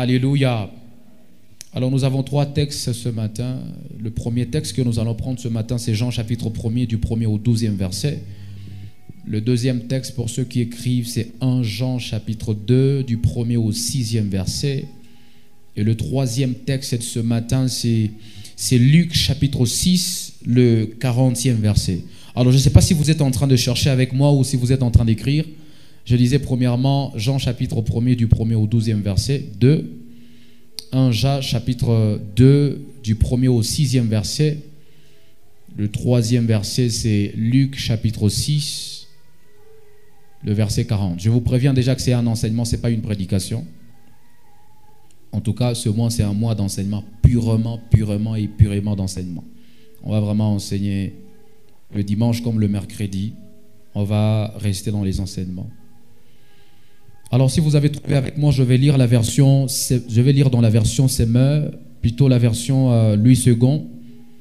Alléluia. Alors nous avons 3 textes ce matin. Le premier texte que nous allons prendre ce matin, c'est Jean chapitre 1er du 1er au 12e verset. Le deuxième texte pour ceux qui écrivent, c'est 1 Jean chapitre 2 du 1er au 6e verset. Et le troisième texte de ce matin, c'est Luc chapitre 6, le 40e verset. Alors je ne sais pas si vous êtes en train de chercher avec moi ou si vous êtes en train d'écrire. Je lisais premièrement Jean chapitre 1er du 1er au 12e verset, 2. 1 Jean chapitre 2 du 1er au 6e verset. Le troisième verset, c'est Luc chapitre 6, le verset 40. Je vous préviens déjà que c'est un enseignement, ce n'est pas une prédication. En tout cas, ce mois, c'est un mois d'enseignement, purément d'enseignement. On va vraiment enseigner le dimanche comme le mercredi. On va rester dans les enseignements. Alors, si vous avez trouvé avec moi, je vais lire dans la version Semeur, plutôt la version Louis II.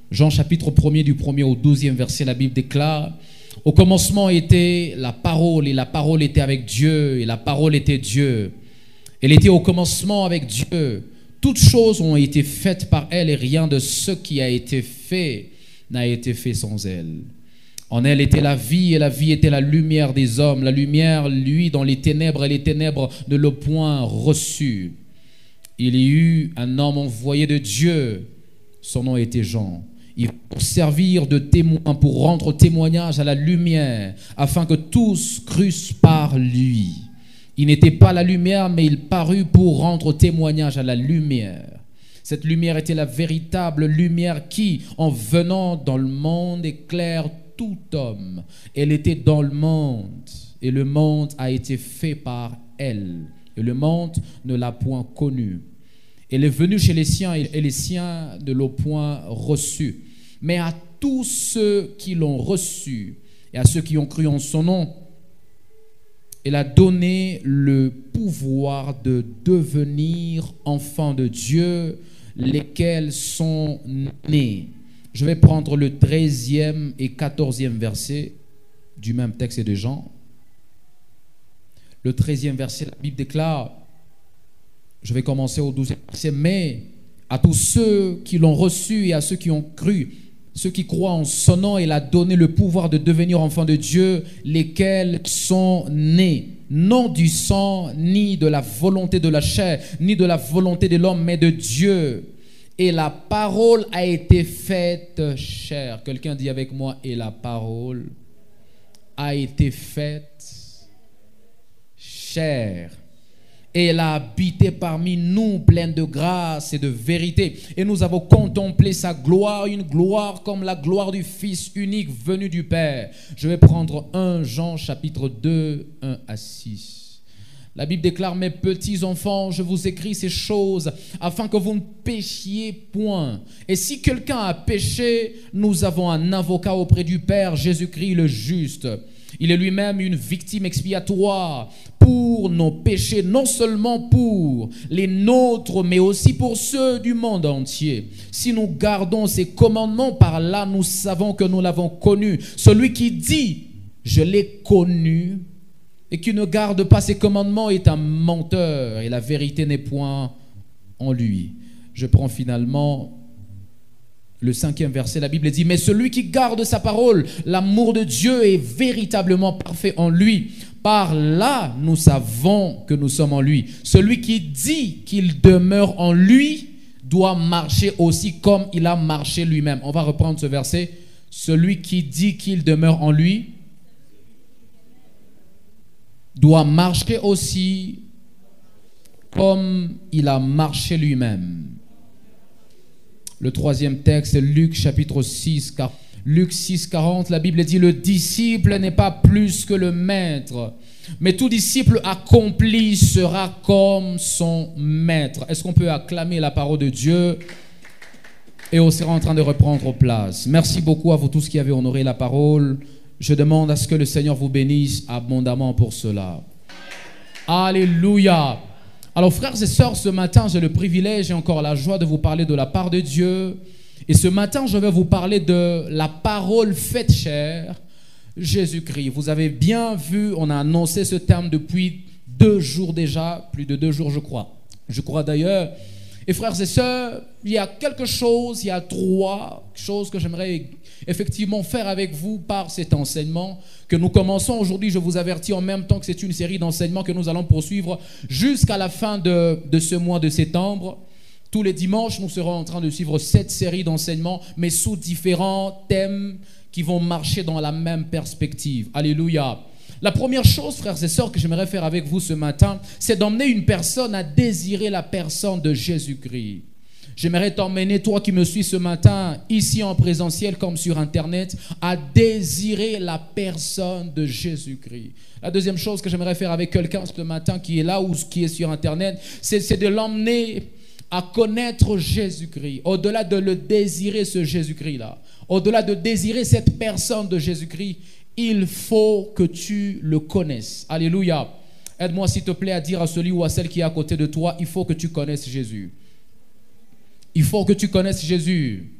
Jean chapitre 1er du 1er au 12e verset, la Bible déclare: au commencement était la parole, et la parole était avec Dieu, et la parole était Dieu. Elle était au commencement avec Dieu. Toutes choses ont été faites par elle, et rien de ce qui a été fait n'a été fait sans elle. En elle était la vie, et la vie était la lumière des hommes. La lumière, lui, dans les ténèbres, et les ténèbres ne l'ont point reçue. Il y eut un homme envoyé de Dieu. Son nom était Jean. Il pour servir de témoin, pour rendre témoignage à la lumière, afin que tous crussent par lui. Il n'était pas la lumière, mais il parut pour rendre témoignage à la lumière. Cette lumière était la véritable lumière qui, en venant dans le monde, éclaire tout homme. Elle était dans le monde, et le monde a été fait par elle, et le monde ne l'a point connue. Elle est venue chez les siens, et les siens ne l'ont point reçue. Mais à tous ceux qui l'ont reçue, et à ceux qui ont cru en son nom, elle a donné le pouvoir de devenir enfants de Dieu, lesquels sont nés. Je vais prendre le 13e et 14e verset du même texte de Jean. Le 13e verset, la Bible déclare, je vais commencer au 12e verset, mais à tous ceux qui l'ont reçu et à ceux qui ont cru, ceux qui croient en son nom, il a donné le pouvoir de devenir enfants de Dieu, lesquels sont nés, non du sang, ni de la volonté de la chair, ni de la volonté de l'homme, mais de Dieu. Et la parole a été faite chair. Quelqu'un dit avec moi, et la parole a été faite chair. Et elle a habité parmi nous, pleine de grâce et de vérité. Et nous avons contemplé sa gloire, une gloire comme la gloire du Fils unique venu du Père. Je vais prendre 1 Jean chapitre 2, 1 à 6. La Bible déclare: mes petits enfants, je vous écris ces choses afin que vous ne péchiez point. Et si quelqu'un a péché, nous avons un avocat auprès du Père, Jésus-Christ le juste. Il est lui-même une victime expiatoire pour nos péchés, non seulement pour les nôtres, mais aussi pour ceux du monde entier. Si nous gardons ses commandements, par là nous savons que nous l'avons connu. Celui qui dit « je l'ai connu » et qui ne garde pas ses commandements est un menteur, et la vérité n'est point en lui. Je prends finalement le 5e verset, la Bible dit: mais celui qui garde sa parole, l'amour de Dieu est véritablement parfait en lui. Par là, nous savons que nous sommes en lui. Celui qui dit qu'il demeure en lui doit marcher aussi comme il a marché lui-même. On va reprendre ce verset. Celui qui dit qu'il demeure en lui doit marcher aussi comme il a marché lui-même. Le troisième texte, c'est Luc chapitre 6, Luc 6, 40, la Bible dit: le disciple n'est pas plus que le maître, mais tout disciple accompli sera comme son maître. Est-ce qu'on peut acclamer la parole de Dieu? Et on sera en train de reprendre place. Merci beaucoup à vous tous qui avez honoré la parole. Je demande à ce que le Seigneur vous bénisse abondamment pour cela. Alléluia. Alors frères et sœurs, ce matin, j'ai le privilège et encore la joie de vous parler de la part de Dieu. Et ce matin, je vais vous parler de la parole faite chair, Jésus-Christ. Vous avez bien vu, on a annoncé ce terme depuis 2 jours déjà, plus de 2 jours je crois. Je crois d'ailleurs. Et frères et sœurs, il y a quelque chose, il y a trois choses que j'aimerais effectivement faire avec vous par cet enseignement que nous commençons aujourd'hui. Je vous avertis en même temps que c'est une série d'enseignements que nous allons poursuivre jusqu'à la fin de ce mois de septembre. Tous les dimanches, nous serons en train de suivre cette série d'enseignements, mais sous différents thèmes qui vont marcher dans la même perspective. Alléluia. La première chose, frères et sœurs, que j'aimerais faire avec vous ce matin, c'est d'emmener une personne à désirer la personne de Jésus-Christ. J'aimerais t'emmener, toi qui me suis ce matin, ici en présentiel comme sur Internet, à désirer la personne de Jésus-Christ. La deuxième chose que j'aimerais faire avec quelqu'un ce matin qui est là ou qui est sur Internet, c'est de l'emmener à connaître Jésus-Christ. Au-delà de le désirer, ce Jésus-Christ-là, au-delà de désirer cette personne de Jésus-Christ, il faut que tu le connaisses. Alléluia. Aide-moi s'il te plaît à dire à celui ou à celle qui est à côté de toi, il faut que tu connaisses Jésus. Il faut que tu connaisses Jésus.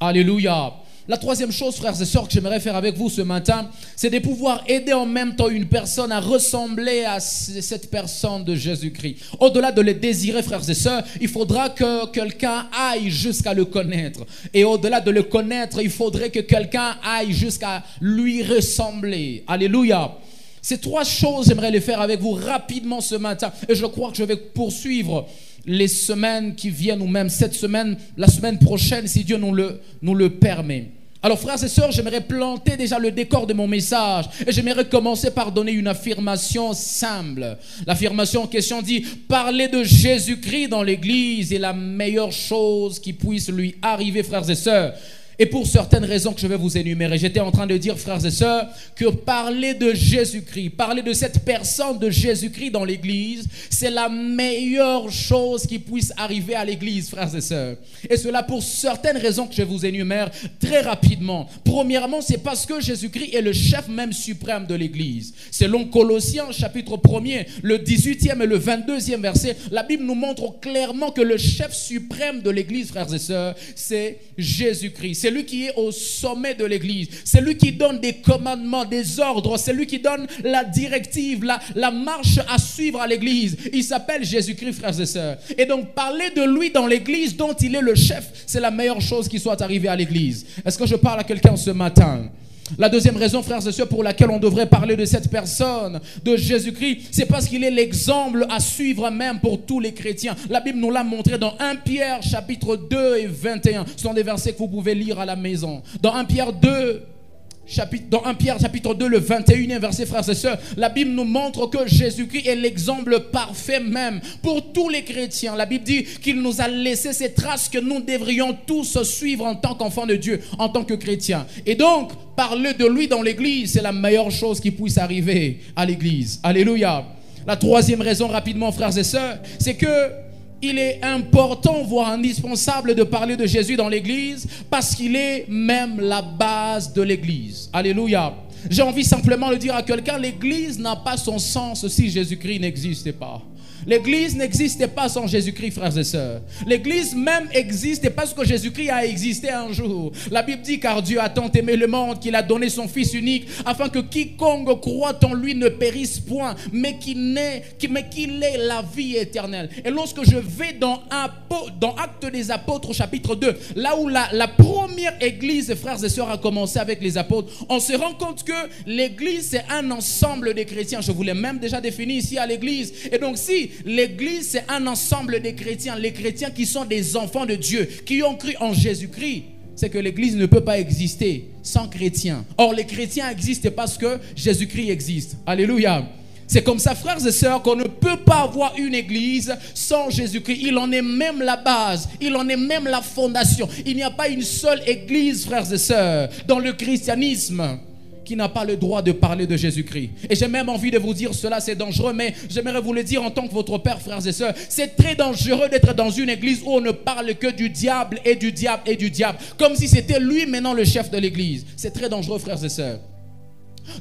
Alléluia. La troisième chose, frères et sœurs, que j'aimerais faire avec vous ce matin, c'est de pouvoir aider en même temps une personne à ressembler à cette personne de Jésus-Christ. Au-delà de le désirer, frères et sœurs, il faudra que quelqu'un aille jusqu'à le connaître. Et au-delà de le connaître, il faudrait que quelqu'un aille jusqu'à lui ressembler. Alléluia. Ces trois choses, j'aimerais les faire avec vous rapidement ce matin. Et je crois que je vais poursuivre les semaines qui viennent, ou même cette semaine, la semaine prochaine, si Dieu nous le permet. Alors frères et sœurs, j'aimerais planter déjà le décor de mon message et j'aimerais commencer par donner une affirmation simple. L'affirmation en question dit: parler de Jésus-Christ dans l'église est la meilleure chose qui puisse lui arriver, frères et sœurs. Et pour certaines raisons que je vais vous énumérer, j'étais en train de dire, frères et sœurs, que parler de Jésus-Christ, parler de cette personne de Jésus-Christ dans l'église, c'est la meilleure chose qui puisse arriver à l'église, frères et sœurs. Et cela pour certaines raisons que je vous énumère très rapidement. Premièrement, c'est parce que Jésus-Christ est le chef même suprême de l'église. Selon Colossiens, chapitre 1er, le 18e et le 22e verset, la Bible nous montre clairement que le chef suprême de l'église, frères et sœurs, c'est Jésus-Christ. C'est lui qui est au sommet de l'église. C'est lui qui donne des commandements, des ordres. C'est lui qui donne la directive, la marche à suivre à l'église. Il s'appelle Jésus-Christ, frères et sœurs. Et donc, parler de lui dans l'église dont il est le chef, c'est la meilleure chose qui soit arrivée à l'église. Est-ce que je parle à quelqu'un ce matin? La deuxième raison, frères et sœurs, pour laquelle on devrait parler de cette personne, de Jésus-Christ, c'est parce qu'il est l'exemple à suivre même pour tous les chrétiens. La Bible nous l'a montré dans 1 Pierre, chapitre 2 et 21. Ce sont des versets que vous pouvez lire à la maison. Dans 1 Pierre 2, chapitre 2, le 21e verset, frères et sœurs, la Bible nous montre que Jésus-Christ est l'exemple parfait même pour tous les chrétiens. La Bible dit qu'il nous a laissé ces traces que nous devrions tous suivre en tant qu'enfants de Dieu, en tant que chrétiens. Et donc, parler de lui dans l'église, c'est la meilleure chose qui puisse arriver à l'église. Alléluia. La troisième raison, rapidement, frères et sœurs, c'est que il est important, voire indispensable de parler de Jésus dans l'église parce qu'il est même la base de l'église. Alléluia. J'ai envie simplement de dire à quelqu'un, l'église n'a pas son sens si Jésus-Christ n'existait pas. L'église n'existait pas sans Jésus-Christ, frères et sœurs. L'église même existe parce que Jésus-Christ a existé un jour. La Bible dit: car Dieu a tant aimé le monde qu'il a donné son Fils unique, afin que quiconque croit en lui ne périsse point, mais qu'il ait la vie éternelle. Et lorsque je vais dans Actes des Apôtres, chapitre 2, là où la première église, frères et sœurs, a commencé avec les apôtres, on se rend compte que l'église, c'est un ensemble de chrétiens. Je vous l'ai même déjà défini ici à l'église. Et donc, si l'église, c'est un ensemble de chrétiens, les chrétiens qui sont des enfants de Dieu, qui ont cru en Jésus-Christ, c'est que l'église ne peut pas exister sans chrétiens. Or, les chrétiens existent parce que Jésus-Christ existe. Alléluia. C'est comme ça, frères et sœurs, qu'on ne peut pas avoir une église sans Jésus-Christ. Il en est même la base, il en est même la fondation. Il n'y a pas une seule église, frères et sœurs, dans le christianisme qui n'a pas le droit de parler de Jésus-Christ. Et j'ai même envie de vous dire cela, c'est dangereux, mais j'aimerais vous le dire en tant que votre père, frères et sœurs. C'est très dangereux d'être dans une église où on ne parle que du diable et du diable et du diable, comme si c'était lui maintenant le chef de l'église. C'est très dangereux, frères et sœurs.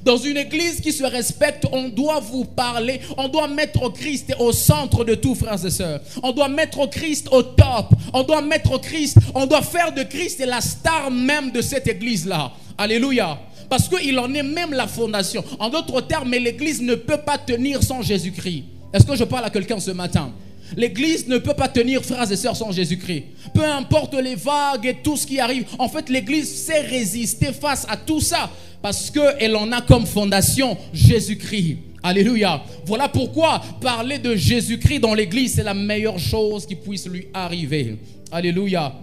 Dans une église qui se respecte, on doit vous parler, on doit mettre Christ au centre de tout, frères et sœurs. On doit mettre Christ au top, on doit mettre Christ, on doit faire de Christ la star même de cette église-là. Alléluia. Parce qu'il en est même la fondation. En d'autres termes, l'église ne peut pas tenir sans Jésus-Christ. Est-ce que je parle à quelqu'un ce matin? L'église ne peut pas tenir, frères et sœurs, sans Jésus-Christ. Peu importe les vagues et tout ce qui arrive. En fait, l'église sait résister face à tout ça parce qu'elle en a comme fondation Jésus-Christ. Alléluia. Voilà pourquoi parler de Jésus-Christ dans l'église, c'est la meilleure chose qui puisse lui arriver. Alléluia.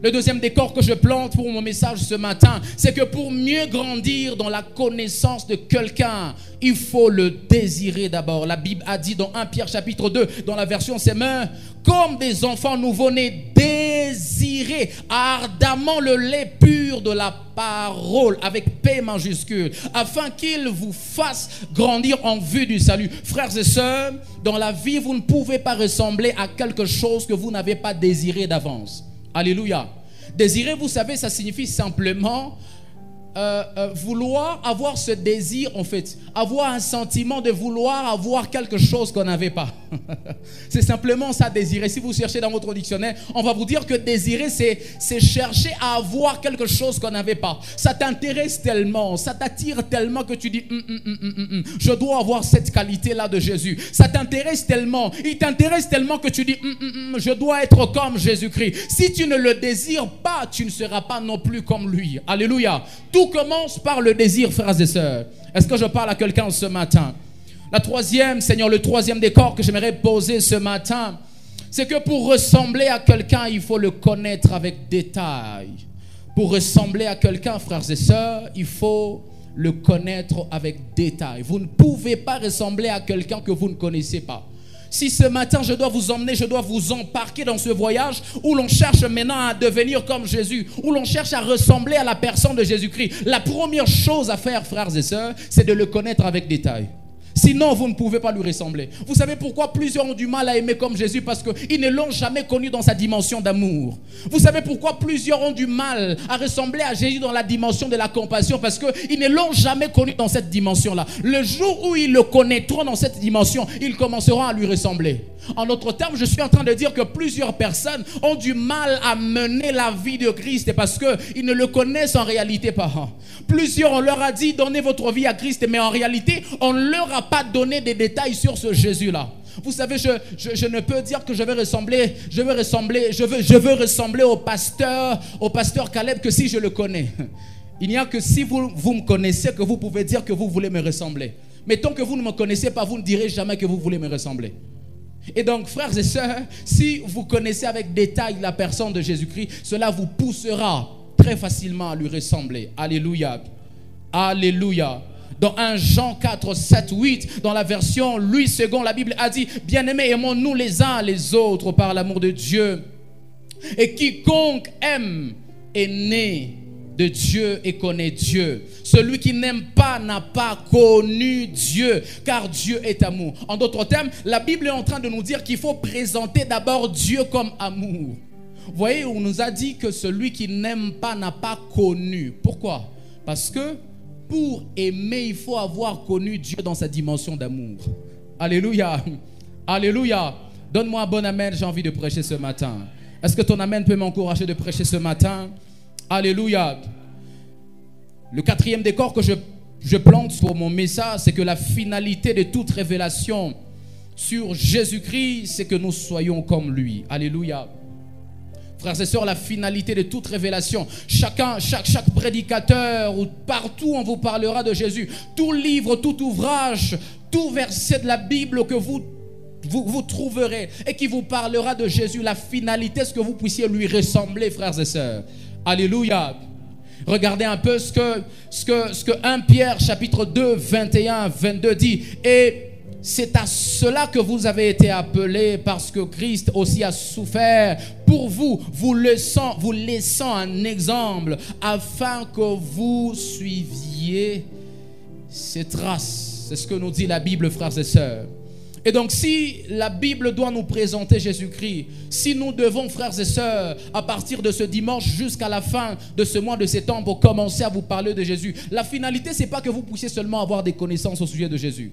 Le deuxième décor que je plante pour mon message ce matin, c'est que pour mieux grandir dans la connaissance de quelqu'un, il faut le désirer d'abord. La Bible a dit dans 1 Pierre chapitre 2, dans la version Semeur, comme des enfants nouveau-nés, désirez ardemment le lait pur de la parole, avec P majuscule, afin qu'il vous fasse grandir en vue du salut. Frères et sœurs, dans la vie, vous ne pouvez pas ressembler à quelque chose que vous n'avez pas désiré d'avance. Alléluia. Désirer, vous savez, ça signifie simplement vouloir avoir ce désir, en fait, avoir un sentiment de vouloir avoir quelque chose qu'on n'avait pas. C'est simplement ça, désirer. Si vous cherchez dans votre dictionnaire, on va vous dire que désirer, c'est chercher à avoir quelque chose qu'on n'avait pas. Ça t'intéresse tellement, ça t'attire tellement que tu dis je dois avoir cette qualité-là de Jésus. Ça t'intéresse tellement, il t'intéresse tellement que tu dis je dois être comme Jésus-Christ. Si tu ne le désires pas, tu ne seras pas non plus comme lui. Alléluia. Tout commence par le désir, frères et sœurs. Est-ce que je parle à quelqu'un ce matin? Le troisième décor que j'aimerais poser ce matin, c'est que pour ressembler à quelqu'un, il faut le connaître avec détail. Pour ressembler à quelqu'un, frères et sœurs, il faut le connaître avec détail. Vous ne pouvez pas ressembler à quelqu'un que vous ne connaissez pas. Si ce matin je dois vous emmener, je dois vous embarquer dans ce voyage où l'on cherche maintenant à devenir comme Jésus, où l'on cherche à ressembler à la personne de Jésus-Christ, la première chose à faire, frères et sœurs, c'est de le connaître avec détail. Sinon, vous ne pouvez pas lui ressembler. Vous savez pourquoi plusieurs ont du mal à aimer comme Jésus? Parce qu'ils ne l'ont jamais connu dans sa dimension d'amour. Vous savez pourquoi plusieurs ont du mal à ressembler à Jésus dans la dimension de la compassion? Parce qu'ils ne l'ont jamais connu dans cette dimension-là. Le jour où ils le connaîtront dans cette dimension, ils commenceront à lui ressembler. En d'autres termes, je suis en train de dire que plusieurs personnes ont du mal à mener la vie de Christ parce qu'ils ne le connaissent en réalité pas. Plusieurs, on leur a dit, donnez votre vie à Christ, mais en réalité, on ne leur a pas donné des détails sur ce Jésus-là. Vous savez, je ne peux dire que je veux ressembler au pasteur Caleb que si je le connais. Il n'y a que si vous me connaissez que vous pouvez dire que vous voulez me ressembler. Mais tant que vous ne me connaissez pas, vous ne direz jamais que vous voulez me ressembler. Et donc, frères et sœurs, si vous connaissez avec détail la personne de Jésus-Christ, cela vous poussera très facilement à lui ressembler. Alléluia. Alléluia. Dans 1 Jean 4, 7, 8, dans la version Louis II, la Bible a dit: bien-aimés, aimons-nous les uns les autres par l'amour de Dieu. Et quiconque aime est né de Dieu et connaît Dieu. Celui qui n'aime pas n'a pas connu Dieu, car Dieu est amour. En d'autres termes, la Bible est en train de nous dire qu'il faut présenter d'abord Dieu comme amour. Vous voyez, on nous a dit que celui qui n'aime pas n'a pas connu. Pourquoi? Parce que pour aimer, il faut avoir connu Dieu dans sa dimension d'amour. Alléluia. Alléluia. Donne-moi un bon amen, j'ai envie de prêcher ce matin. Est-ce que ton amen peut m'encourager de prêcher ce matin? Alléluia. Le quatrième décor que je plante pour mon message, c'est que la finalité de toute révélation sur Jésus-Christ, c'est que nous soyons comme lui. Alléluia. Frères et sœurs, la finalité de toute révélation, chaque prédicateur ou partout on vous parlera de Jésus, tout livre, tout ouvrage, tout verset de la Bible que vous trouverez et qui vous parlera de Jésus, la finalité, c'est que vous puissiez lui ressembler, frères et sœurs. Alléluia. Regardez un peu ce que 1 Pierre chapitre 2 21 22 dit. Et c'est à cela que vous avez été appelés, parce que Christ aussi a souffert pour vous, vous laissant un exemple afin que vous suiviez ses traces. C'est ce que nous dit la Bible, frères et sœurs. Et donc, si la Bible doit nous présenter Jésus-Christ, si nous devons, frères et sœurs, à partir de ce dimanche jusqu'à la fin de ce mois de septembre, commencer à vous parler de Jésus, la finalité, ce n'est pas que vous puissiez seulement avoir des connaissances au sujet de Jésus.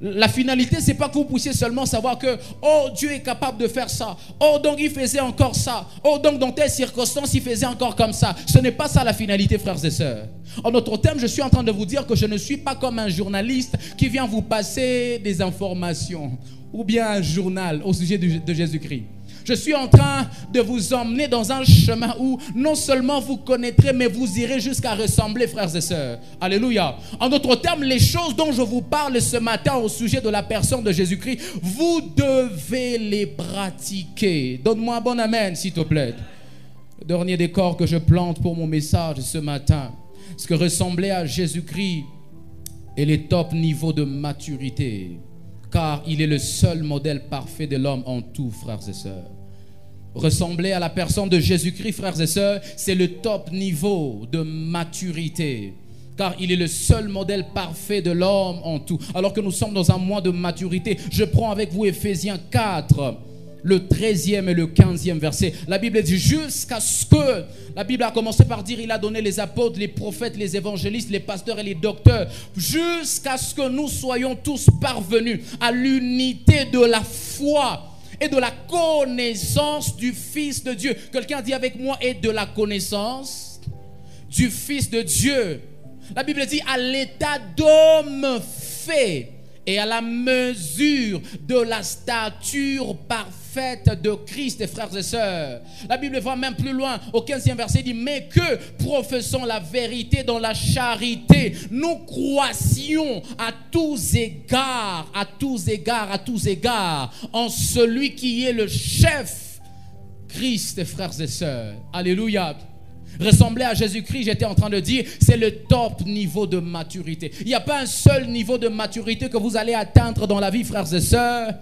La finalité, c'est pas que vous puissiez seulement savoir que oh, Dieu est capable de faire ça. Oh, donc il faisait encore ça. Oh, donc dans telle circonstance, il faisait encore comme ça. Ce n'est pas ça la finalité, frères et sœurs. En autre terme, je suis en train de vous dire que je ne suis pas comme un journaliste qui vient vous passer des informations. ou bien un journal au sujet de Jésus-Christ. Je suis en train de vous emmener dans un chemin où non seulement vous connaîtrez, mais vous irez jusqu'à ressembler, frères et sœurs. Alléluia. En d'autres termes, les choses dont je vous parle ce matin au sujet de la personne de Jésus-Christ, vous devez les pratiquer. Donne-moi un bon amen, s'il te plaît. Le dernier décor que je plante pour mon message ce matin, c'est que ressembler à Jésus-Christ est le top niveau de maturité, car il est le seul modèle parfait de l'homme en tout, frères et sœurs. Ressembler à la personne de Jésus-Christ, frères et sœurs, c'est le top niveau de maturité, car il est le seul modèle parfait de l'homme en tout. Alors que nous sommes dans un mois de maturité, je prends avec vous Éphésiens 4, le 13e et le 15e verset. La Bible dit jusqu'à ce que, la Bible a commencé par dire, il a donné les apôtres, les prophètes, les évangélistes, les pasteurs et les docteurs, jusqu'à ce que nous soyons tous parvenus à l'unité de la foi et de la connaissance du Fils de Dieu. Quelqu'un dit avec moi, et de la connaissance du Fils de Dieu. La Bible dit à l'état d'homme fait et à la mesure de la stature parfaite de Christ, et frères et sœurs. La Bible va même plus loin, au 15e verset, dit, mais que, professons la vérité dans la charité, nous croissions à tous égards, en celui qui est le chef, Christ, et frères et sœurs. Alléluia. Ressembler à Jésus-Christ, j'étais en train de dire, c'est le top niveau de maturité. Il n'y a pas un seul niveau de maturité que vous allez atteindre dans la vie, frères et sœurs,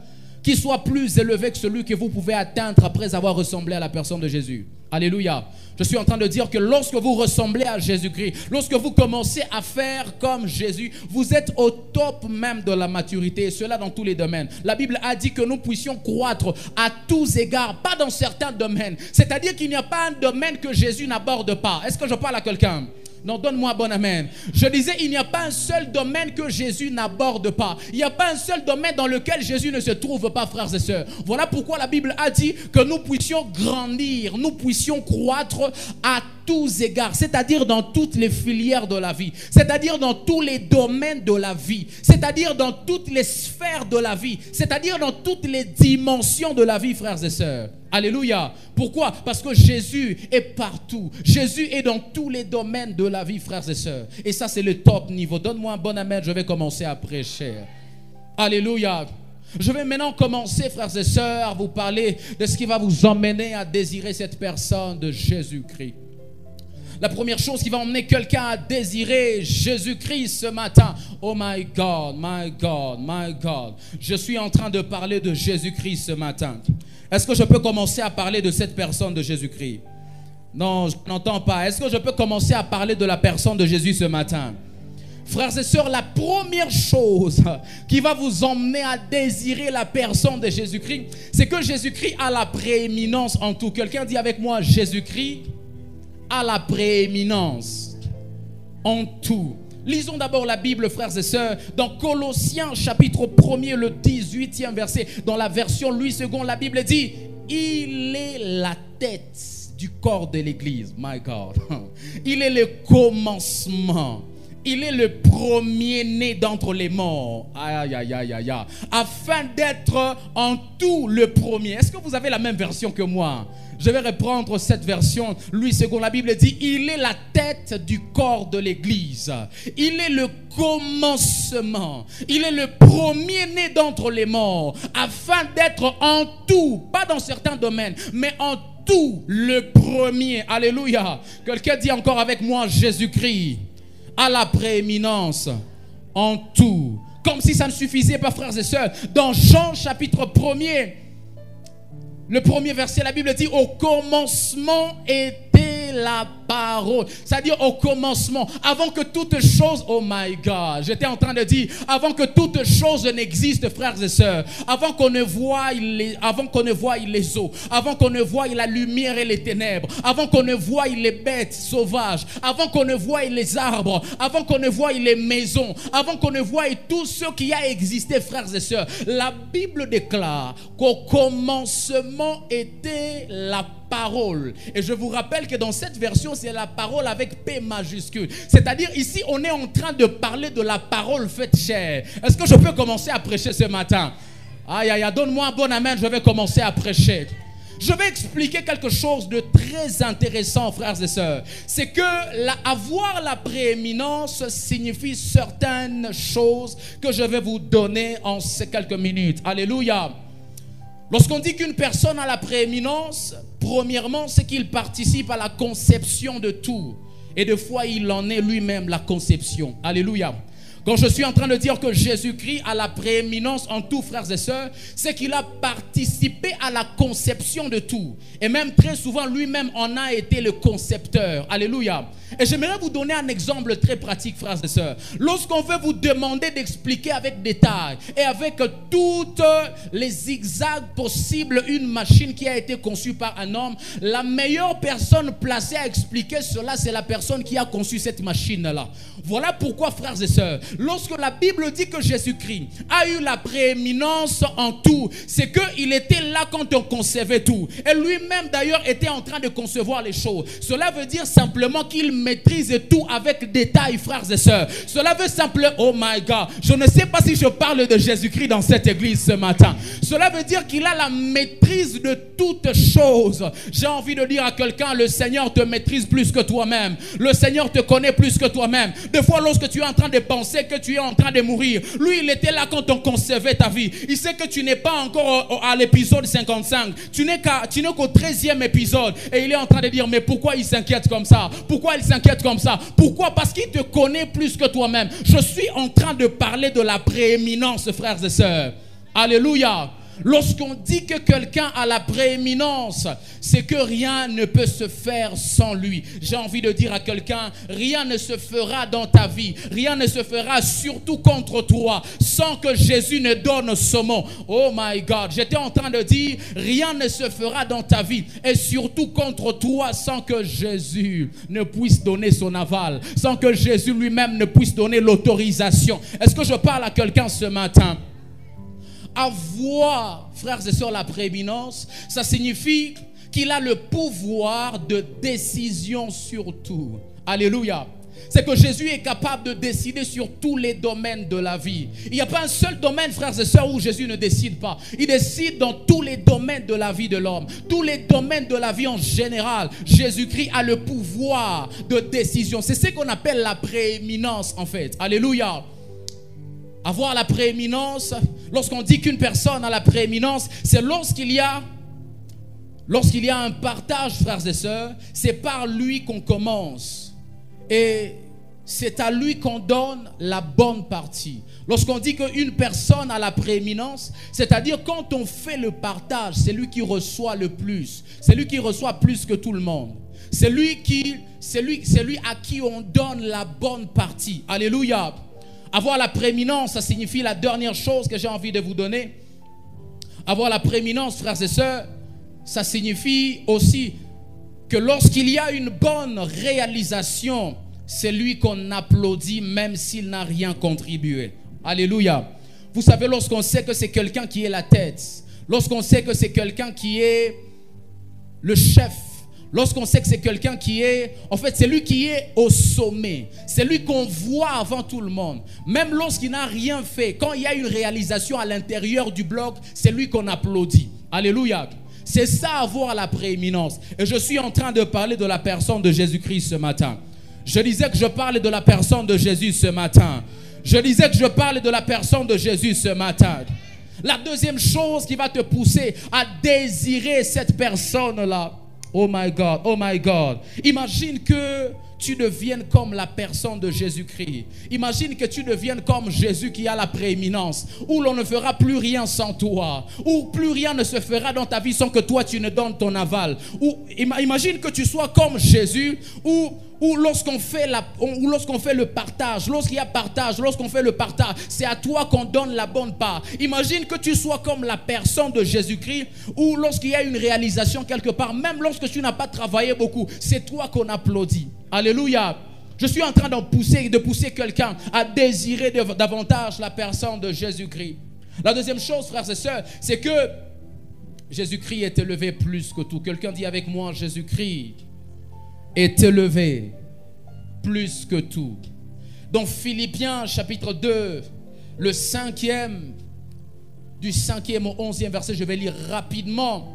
qui soit plus élevé que celui que vous pouvez atteindre après avoir ressemblé à la personne de Jésus. Alléluia. Je suis en train de dire que lorsque vous ressemblez à Jésus-Christ, lorsque vous commencez à faire comme Jésus, vous êtes au top même de la maturité, et cela dans tous les domaines. La Bible a dit que nous puissions croître à tous égards, pas dans certains domaines. C'est-à-dire qu'il n'y a pas un domaine que Jésus n'aborde pas. Est-ce que je parle à quelqu'un? Non, donne-moi un bon amen. Je disais, il n'y a pas un seul domaine que Jésus n'aborde pas. Il n'y a pas un seul domaine dans lequel Jésus ne se trouve pas, frères et sœurs. Voilà pourquoi la Bible a dit que nous puissions grandir, nous puissions croître à tous égards, c'est-à-dire dans toutes les filières de la vie, c'est-à-dire dans tous les domaines de la vie, c'est-à-dire dans toutes les sphères de la vie, c'est-à-dire dans toutes les dimensions de la vie, frères et sœurs. Alléluia. Pourquoi? Parce que Jésus est partout. Jésus est dans tous les domaines de la vie, frères et sœurs. Et ça, c'est le top niveau. Donne-moi un bon amen, je vais commencer à prêcher. Alléluia. Je vais maintenant commencer, frères et sœurs, à vous parler de ce qui va vous emmener à désirer cette personne de Jésus-Christ. La première chose qui va emmener quelqu'un à désirer Jésus-Christ ce matin. Oh my God, my God, my God. Je suis en train de parler de Jésus-Christ ce matin. Est-ce que je peux commencer à parler de cette personne de Jésus-Christ? Non, je n'entends pas. Est-ce que je peux commencer à parler de la personne de Jésus ce matin? Frères et sœurs, la première chose qui va vous emmener à désirer la personne de Jésus-Christ, c'est que Jésus-Christ a la prééminence en tout. Quelqu'un dit avec moi, Jésus-Christ a la prééminence en tout. Lisons d'abord la Bible, frères et sœurs, dans Colossiens chapitre 1er, le 18e verset, dans la version Louis II, la Bible dit, il est la tête du corps de l'Église. My God. Il est le commencement. Il est le premier-né d'entre les morts. Aïe, aïe, aïe, aïe, aïe. Afin d'être en tout le premier. Est-ce que vous avez la même version que moi? Je vais reprendre cette version. Louis II, la Bible dit, il est la tête du corps de l'Église. Il est le commencement. Il est le premier-né d'entre les morts. Afin d'être en tout, pas dans certains domaines, mais en tout le premier. Alléluia. Quelqu'un dit encore avec moi, Jésus-Christ à la prééminence en tout. Comme si ça ne suffisait pas, frères et sœurs. Dans Jean chapitre 1er, le premier verset, la Bible dit, au commencement était la parole. C'est-à-dire au commencement, avant que toute chose, oh my God, j'étais en train de dire, avant que toute chose n'existe, frères et sœurs, avant qu'on ne voie les eaux, avant qu'on ne voie la lumière et les ténèbres, avant qu'on ne voie les bêtes sauvages, avant qu'on ne voie les arbres, avant qu'on ne voie les maisons, avant qu'on ne voie tout ce qui a existé, frères et sœurs, la Bible déclare qu'au commencement était la parole. Et je vous rappelle que dans cette version, c'est la parole avec P majuscule. C'est-à-dire ici, on est en train de parler de la parole faite chair. Est-ce que je peux commencer à prêcher ce matin? Aïe, aïe, aïe, donne-moi un bon amen, je vais commencer à prêcher. Je vais expliquer quelque chose de très intéressant, frères et sœurs. C'est que avoir la prééminence signifie certaines choses que je vais vous donner en ces quelques minutes. Alléluia. Lorsqu'on dit qu'une personne a la prééminence, premièrement, c'est qu'il participe à la conception de tout. Et des fois, il en est lui-même la conception. Alléluia. Quand je suis en train de dire que Jésus-Christ a la prééminence en tout, frères et sœurs, c'est qu'il a participé à la conception de tout. Et même très souvent, lui-même en a été le concepteur. Alléluia. Et j'aimerais vous donner un exemple très pratique, frères et sœurs. Lorsqu'on veut vous demander d'expliquer avec détail et avec toutes les zigzags possibles une machine qui a été conçue par un homme, la meilleure personne placée à expliquer cela, c'est la personne qui a conçu cette machine-là. Voilà pourquoi, frères et sœurs, lorsque la Bible dit que Jésus-Christ a eu la prééminence en tout, c'est qu'il était là quand on concevait tout. Et lui-même d'ailleurs était en train de concevoir les choses. Cela veut dire simplement qu'il maîtrise tout avec détail, frères et sœurs. Cela veut simplement, oh my God, je ne sais pas si je parle de Jésus-Christ dans cette église ce matin. Cela veut dire qu'il a la maîtrise de toutes choses. J'ai envie de dire à quelqu'un, le Seigneur te maîtrise plus que toi-même. Le Seigneur te connaît plus que toi-même. Des fois, lorsque tu es en train de penser que tu es en train de mourir, lui, il était là quand on concevait ta vie. Il sait que tu n'es pas encore à l'épisode 55. Tu n'es qu'au 13e épisode. Et il est en train de dire, mais pourquoi il s'inquiète comme ça? Pourquoi il s'inquiète comme ça? Pourquoi? Parce qu'il te connaît plus que toi-même. Je suis en train de parler de la prééminence, frères et sœurs. Alléluia. Lorsqu'on dit que quelqu'un a la prééminence, c'est que rien ne peut se faire sans lui. J'ai envie de dire à quelqu'un, rien ne se fera dans ta vie, rien ne se fera surtout contre toi, sans que Jésus ne donne son mot. Oh my God, j'étais en train de dire, rien ne se fera dans ta vie, et surtout contre toi, sans que Jésus ne puisse donner son aval, sans que Jésus lui-même ne puisse donner l'autorisation. Est-ce que je parle à quelqu'un ce matin? Avoir, frères et sœurs, la prééminence, ça signifie qu'il a le pouvoir de décision sur tout. Alléluia. C'est que Jésus est capable de décider sur tous les domaines de la vie. Il n'y a pas un seul domaine, frères et sœurs, où Jésus ne décide pas. Il décide dans tous les domaines de la vie de l'homme. Tous les domaines de la vie en général. Jésus-Christ a le pouvoir de décision. C'est ce qu'on appelle la prééminence, en fait. Alléluia. Avoir la prééminence, lorsqu'on dit qu'une personne a la prééminence, c'est lorsqu'il y a un partage, frères et sœurs, c'est par lui qu'on commence. Et c'est à lui qu'on donne la bonne partie. Lorsqu'on dit qu'une personne a la prééminence, c'est-à-dire quand on fait le partage, c'est lui qui reçoit le plus. C'est lui qui reçoit plus que tout le monde. C'est lui à qui on donne la bonne partie. Alléluia. Avoir la prééminence, ça signifie la dernière chose que j'ai envie de vous donner. Avoir la prééminence, frères et sœurs, ça signifie aussi que lorsqu'il y a une bonne réalisation, c'est lui qu'on applaudit même s'il n'a rien contribué. Alléluia. Vous savez, lorsqu'on sait que c'est quelqu'un qui est la tête, lorsqu'on sait que c'est quelqu'un qui est le chef, lorsqu'on sait que c'est quelqu'un qui est, en fait, c'est lui qui est au sommet. C'est lui qu'on voit avant tout le monde. Même lorsqu'il n'a rien fait, quand il y a une réalisation à l'intérieur du bloc, c'est lui qu'on applaudit. Alléluia. C'est ça, avoir la prééminence. Et je suis en train de parler de la personne de Jésus-Christ ce matin. Je disais que je parle de la personne de Jésus ce matin. Je disais que je parle de la personne de Jésus ce matin. La deuxième chose qui va te pousser à désirer cette personne-là, oh my God, oh my God. Imagine que tu deviennes comme la personne de Jésus-Christ. Imagine que tu deviennes comme Jésus qui a la prééminence, où l'on ne fera plus rien sans toi, où plus rien ne se fera dans ta vie sans que toi tu ne donnes ton aval. Imagine que tu sois comme Jésus, où lorsqu'on fait le partage, lorsqu'il y a partage, lorsqu'on fait le partage, c'est à toi qu'on donne la bonne part. Imagine que tu sois comme la personne de Jésus-Christ, où lorsqu'il y a une réalisation quelque part, même lorsque tu n'as pas travaillé beaucoup, c'est toi qu'on applaudit. Alléluia. Je suis en train de pousser quelqu'un à désirer davantage la personne de Jésus-Christ. La deuxième chose, frères et sœurs, c'est que Jésus-Christ est élevé plus que tout. Quelqu'un dit avec moi, Jésus-Christ est élevé plus que tout. Dans Philippiens chapitre 2, le 5e du 5e au 11e verset. Je vais lire rapidement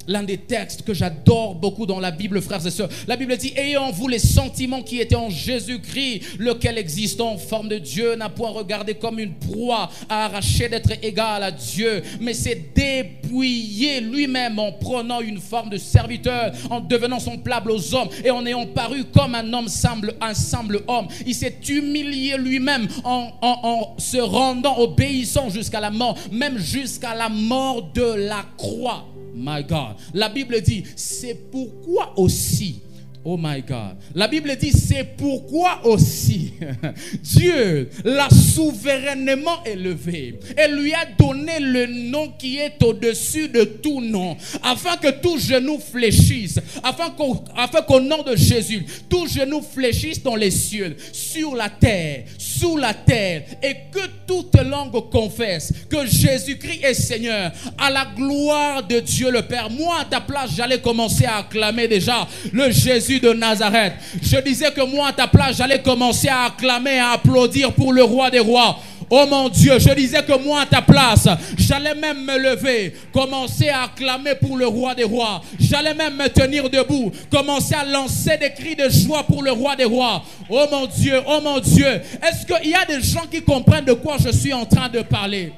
l'un des textes que j'adore beaucoup dans la Bible, frères et sœurs. La Bible dit: ayant vous les sentiments qui étaient en Jésus-Christ, lequel existant en forme de Dieu n'a point regardé comme une proie à arracher d'être égal à Dieu, mais s'est dépouillé lui-même en prenant une forme de serviteur, en devenant semblable aux hommes et en ayant paru comme un homme un simple homme. Il s'est humilié lui-même en se rendant obéissant jusqu'à la mort, même jusqu'à la mort de la croix. My God. La Bible dit, c'est pourquoi aussi, oh my God, la Bible dit, c'est pourquoi aussi Dieu l'a souverainement élevé et lui a donné le nom qui est au-dessus de tout nom, afin que tout genou fléchisse, afin qu'au nom de Jésus, tout genou fléchisse dans les cieux, sur la terre, sous la terre, et que toute langue confesse que Jésus-Christ est Seigneur, à la gloire de Dieu le Père. Moi, à ta place, j'allais commencer à acclamer déjà le Jésus de Nazareth. Je disais que moi, à ta place, j'allais commencer à acclamer, à applaudir pour le roi des rois. Oh mon Dieu, je disais que moi, à ta place, j'allais même me lever, commencer à acclamer pour le roi des rois. J'allais même me tenir debout, commencer à lancer des cris de joie pour le roi des rois. Oh mon Dieu, oh mon Dieu. Est-ce qu'il y a des gens qui comprennent de quoi je suis en train de parler?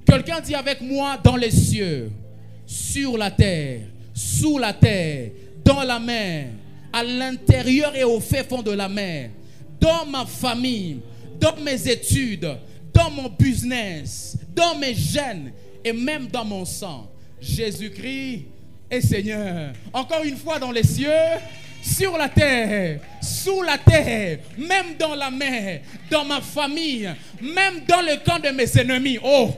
Quelqu'un dit avec moi: dans les cieux, sur la terre, sous la terre, dans la mer, à l'intérieur et au fait fond de la mer, dans ma famille, dans mes études, dans mon business, dans mes gènes et même dans mon sang, Jésus-Christ est Seigneur. Encore une fois, dans les cieux, sur la terre, sous la terre, même dans la mer, dans ma famille, même dans le camp de mes ennemis. Oh,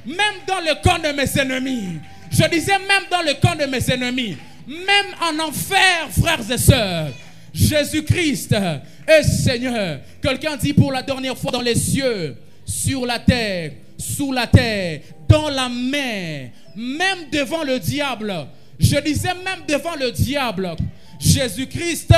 même dans le camp de mes ennemis. Je disais même dans le camp de mes ennemis. Même en enfer, frères et sœurs, Jésus-Christ est Seigneur. Quelqu'un dit pour la dernière fois: dans les cieux, sur la terre, sous la terre, dans la mer, même devant le diable. Je disais même devant le diable, Jésus-Christ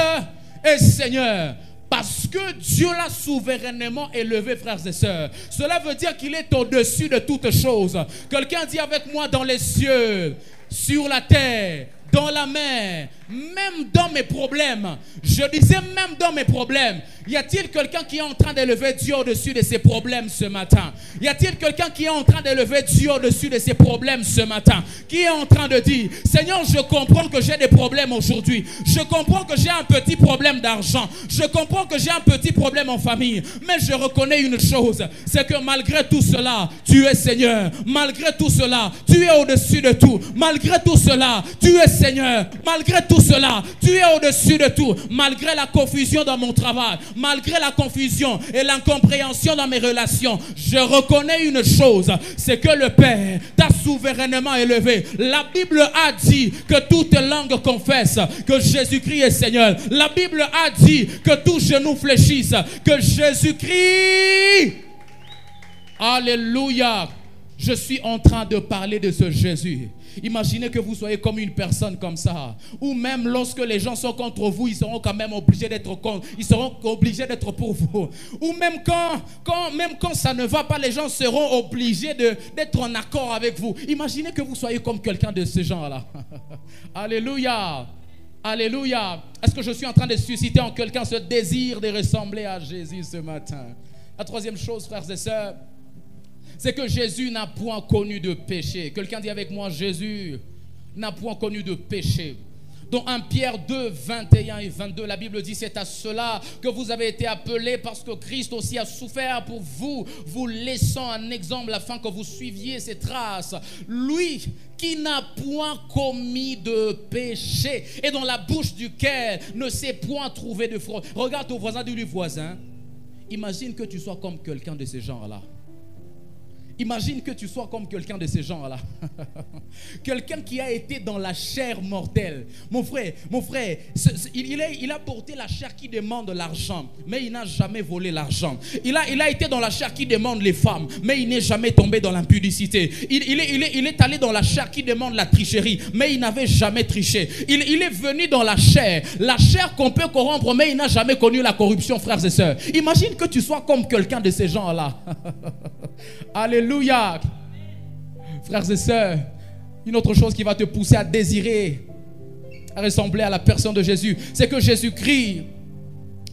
est Seigneur. Parce que Dieu l'a souverainement élevé, frères et sœurs. Cela veut dire qu'il est au-dessus de toutes choses. Quelqu'un dit avec moi: dans les cieux, sur la terre, dans la mer, même dans mes problèmes. Je disais même dans mes problèmes. Y a-t-il quelqu'un qui est en train d'élever Dieu au-dessus de ses problèmes ce matin? Y a-t-il quelqu'un qui est en train d'élever Dieu au-dessus de ses problèmes ce matin? Qui est en train de dire: Seigneur, je comprends que j'ai des problèmes aujourd'hui. Je comprends que j'ai un petit problème d'argent. Je comprends que j'ai un petit problème en famille. Mais je reconnais une chose, c'est que malgré tout cela, tu es Seigneur. Malgré tout cela, tu es au-dessus de tout. Malgré tout cela, tu es Seigneur. Malgré tout cela, tu es au-dessus de tout. Malgré la confusion dans mon travail, malgré la confusion et l'incompréhension dans mes relations, je reconnais une chose, c'est que le Père t'a souverainement élevé. La Bible a dit que toute langue confesse que Jésus-Christ est Seigneur. La Bible a dit que tout genou fléchisse, que Jésus-Christ, alléluia. Je suis en train de parler de ce Jésus. Imaginez que vous soyez comme une personne comme ça. Ou même lorsque les gens sont contre vous, ils seront quand même obligés d'être contre. Ils seront obligés d'être pour vous. Ou même quand ça ne va pas, les gens seront obligés d'être en accord avec vous. Imaginez que vous soyez comme quelqu'un de ce genre-là. Alléluia. Alléluia. Est-ce que je suis en train de susciter en quelqu'un ce désir de ressembler à Jésus ce matin? La troisième chose, frères et sœurs, c'est que Jésus n'a point connu de péché. Quelqu'un dit avec moi: Jésus n'a point connu de péché. Dans 1 Pierre 2, 21 et 22, la Bible dit: c'est à cela que vous avez été appelés, parce que Christ aussi a souffert pour vous, vous laissant un exemple afin que vous suiviez ses traces. Lui qui n'a point commis de péché et dans la bouche duquel ne s'est point trouvé de fraude. Regarde ton voisin, dis-lui: voisin, imagine que tu sois comme quelqu'un de ces gens-là. Imagine que tu sois comme quelqu'un de ces gens-là. Quelqu'un qui a été dans la chair mortelle. Mon frère, il a porté la chair qui demande l'argent, mais il n'a jamais volé l'argent. Il a été dans la chair qui demande les femmes, mais il n'est jamais tombé dans l'impudicité. Il est allé dans la chair qui demande la tricherie, mais il n'avait jamais triché. Il est venu dans la chair qu'on peut corrompre, mais il n'a jamais connu la corruption, frères et sœurs. Imagine que tu sois comme quelqu'un de ces gens-là. Alléluia. Frères et sœurs, une autre chose qui va te pousser à désirer, à ressembler à la personne de Jésus, c'est que Jésus-Christ,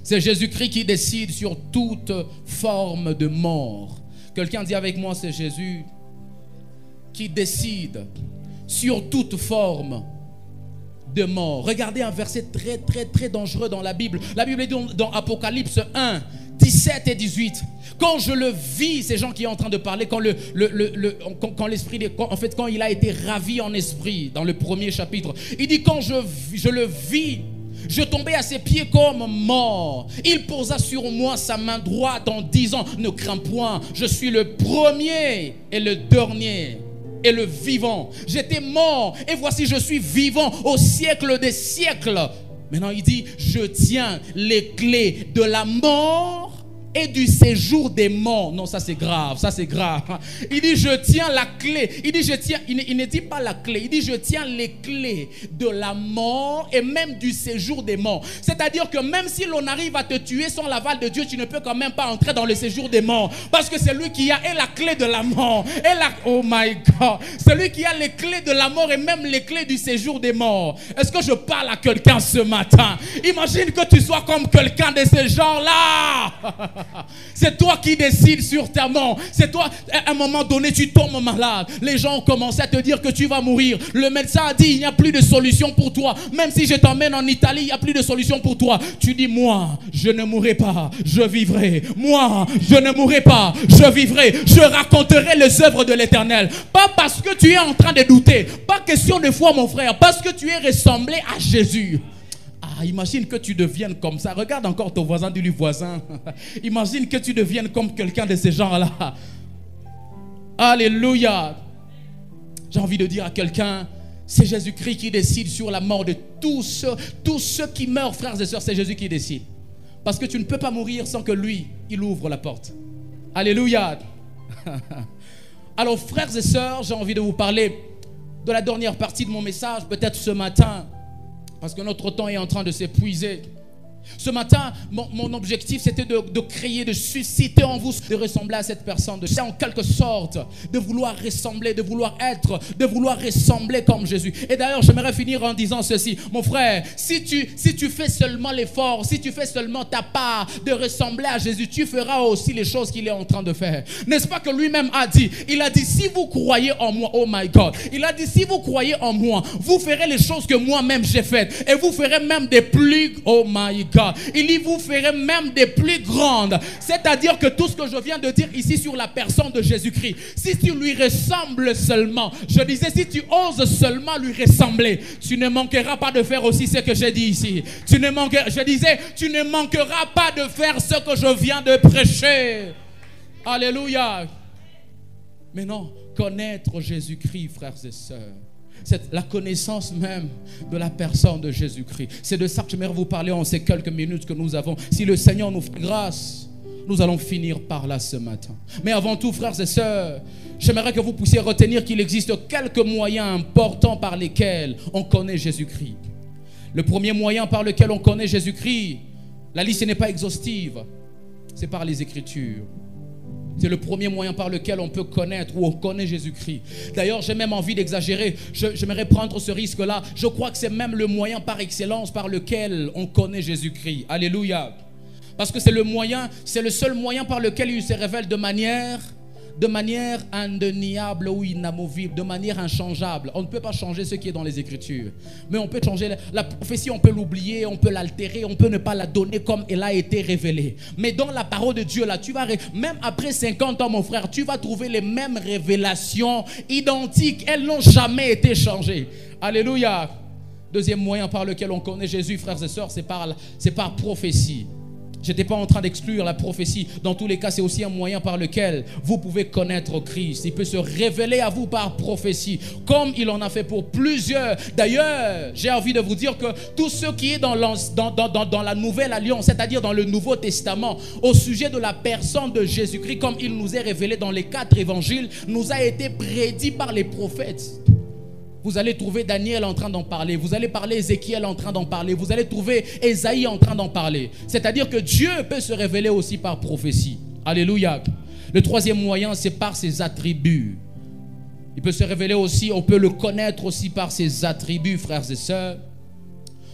c'est Jésus-Christ qui décide sur toute forme de mort. Quelqu'un dit avec moi, c'est Jésus qui décide sur toute forme de mort. Regardez un verset très dangereux dans la Bible. La Bible dit dans Apocalypse 1, 17 et 18. Quand je le vis, ces gens qui sont en train de parler, quand l'esprit, quand il a été ravi en esprit, dans le premier chapitre, il dit quand je le vis, je tombais à ses pieds comme mort. Il posa sur moi sa main droite en disant, ne crains point, je suis le premier et le dernier et le vivant. J'étais mort et voici je suis vivant au siècle des siècles. Maintenant il dit, je tiens les clés de la mort et du séjour des morts. Non, ça c'est grave, ça c'est grave. Il dit je tiens la clé. Il dit je tiens, il ne dit pas la clé, il dit je tiens les clés de la mort et même du séjour des morts. C'est-à-dire que même si l'on arrive à te tuer sans l'aval de Dieu, tu ne peux quand même pas entrer dans le séjour des morts. Parce que c'est lui qui a et la clé de la mort et la... Oh my God. C'est lui qui a les clés de la mort et même les clés du séjour des morts. Est-ce que je parle à quelqu'un ce matin? Imagine que tu sois comme quelqu'un de ce genre-là. C'est toi qui décides sur ta mort. C'est toi, à un moment donné, tu tombes malade. Les gens ont commencé à te dire que tu vas mourir. Le médecin a dit, il n'y a plus de solution pour toi. Même si je t'emmène en Italie, il n'y a plus de solution pour toi. Tu dis, moi, je ne mourrai pas, je vivrai. Moi, je ne mourrai pas, je vivrai. Je raconterai les œuvres de l'Éternel. Pas parce que tu es en train de douter. Pas question de foi, mon frère. Parce que tu es ressemblé à Jésus. Imagine que tu deviennes comme ça. Regarde encore ton voisin, dis-lui voisin. Imagine que tu deviennes comme quelqu'un de ces gens-là. Alléluia. J'ai envie de dire à quelqu'un, c'est Jésus-Christ qui décide sur la mort de tous ceux qui meurent, frères et sœurs. C'est Jésus qui décide. Parce que tu ne peux pas mourir sans que lui, il ouvre la porte. Alléluia. Alors frères et sœurs, j'ai envie de vous parler de la dernière partie de mon message, peut-être ce matin. Parce que notre temps est en train de s'épuiser. Ce matin, mon objectif, c'était de créer, de susciter en vous, de ressembler à cette personne. C'est en quelque sorte de vouloir ressembler, de vouloir être, de vouloir ressembler comme Jésus. Et d'ailleurs, j'aimerais finir en disant ceci. Mon frère, si tu fais seulement l'effort, si tu fais seulement ta part de ressembler à Jésus, tu feras aussi les choses qu'il est en train de faire. N'est-ce pas que lui-même a dit, il a dit, si vous croyez en moi, oh my God, il a dit, si vous croyez en moi, vous ferez les choses que moi-même j'ai faites. Et vous ferez même des plus, oh my God. Il dit, vous ferez même des plus grandes. C'est-à-dire que tout ce que je viens de dire ici sur la personne de Jésus-Christ, si tu lui ressembles seulement, je disais, si tu oses seulement lui ressembler, tu ne manqueras pas de faire aussi ce que j'ai dit ici. Je disais, tu ne manqueras pas de faire ce que je viens de prêcher. Alléluia. Mais non, connaître Jésus-Christ, frères et sœurs, c'est la connaissance même de la personne de Jésus-Christ. C'est de ça que j'aimerais vous parler en ces quelques minutes que nous avons. Si le Seigneur nous fait grâce, nous allons finir par là ce matin. Mais avant tout, frères et sœurs, j'aimerais que vous puissiez retenir qu'il existe quelques moyens importants par lesquels on connaît Jésus-Christ. Le premier moyen par lequel on connaît Jésus-Christ, la liste n'est pas exhaustive, c'est par les Écritures. C'est le premier moyen par lequel on peut connaître ou on connaît Jésus-Christ. D'ailleurs, j'ai même envie d'exagérer. J'aimerais prendre ce risque-là. Je crois que c'est même le moyen par excellence par lequel on connaît Jésus-Christ. Alléluia. Parce que c'est le moyen, c'est le seul moyen par lequel il se révèle de manière indéniable ou inamovible, de manière inchangeable. On ne peut pas changer ce qui est dans les Écritures. Mais on peut changer la prophétie, on peut l'oublier, on peut l'altérer, on peut ne pas la donner comme elle a été révélée. Mais dans la parole de Dieu, là, tu vas, même après 50 ans, mon frère, tu vas trouver les mêmes révélations identiques. Elles n'ont jamais été changées. Alléluia. Deuxième moyen par lequel on connaît Jésus, frères et sœurs, c'est par prophétie. Je n'étais pas en train d'exclure la prophétie. Dans tous les cas, c'est aussi un moyen par lequel vous pouvez connaître Christ. Il peut se révéler à vous par prophétie, comme il en a fait pour plusieurs. D'ailleurs, j'ai envie de vous dire que tout ce qui est dans la Nouvelle Alliance, c'est-à-dire dans le Nouveau Testament, au sujet de la personne de Jésus-Christ, comme il nous est révélé dans les 4 évangiles, nous a été prédit par les prophètes. Vous allez trouver Daniel en train d'en parler. Vous allez parler Ézéchiel en train d'en parler. Vous allez trouver Ésaïe en train d'en parler. C'est-à-dire que Dieu peut se révéler aussi par prophétie. Alléluia. Le troisième moyen, c'est par ses attributs. Il peut se révéler aussi, on peut le connaître aussi par ses attributs, frères et sœurs.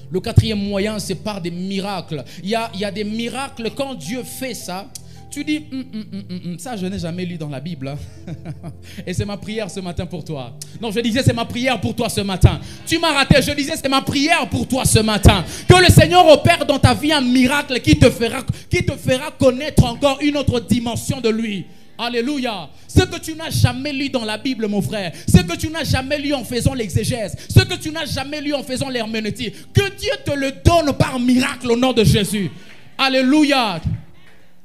Le quatrième moyen, c'est par des miracles. Il y a des miracles, quand Dieu fait ça, tu dis, ça je n'ai jamais lu dans la Bible. Hein. Et c'est ma prière ce matin pour toi. Non, je disais, c'est ma prière pour toi ce matin. Tu m'as raté, je disais, c'est ma prière pour toi ce matin. Que le Seigneur opère dans ta vie un miracle qui te fera connaître encore une autre dimension de lui. Alléluia. Ce que tu n'as jamais lu dans la Bible, mon frère, ce que tu n'as jamais lu en faisant l'exégèse, ce que tu n'as jamais lu en faisant l'herméneutique, que Dieu te le donne par miracle au nom de Jésus. Alléluia.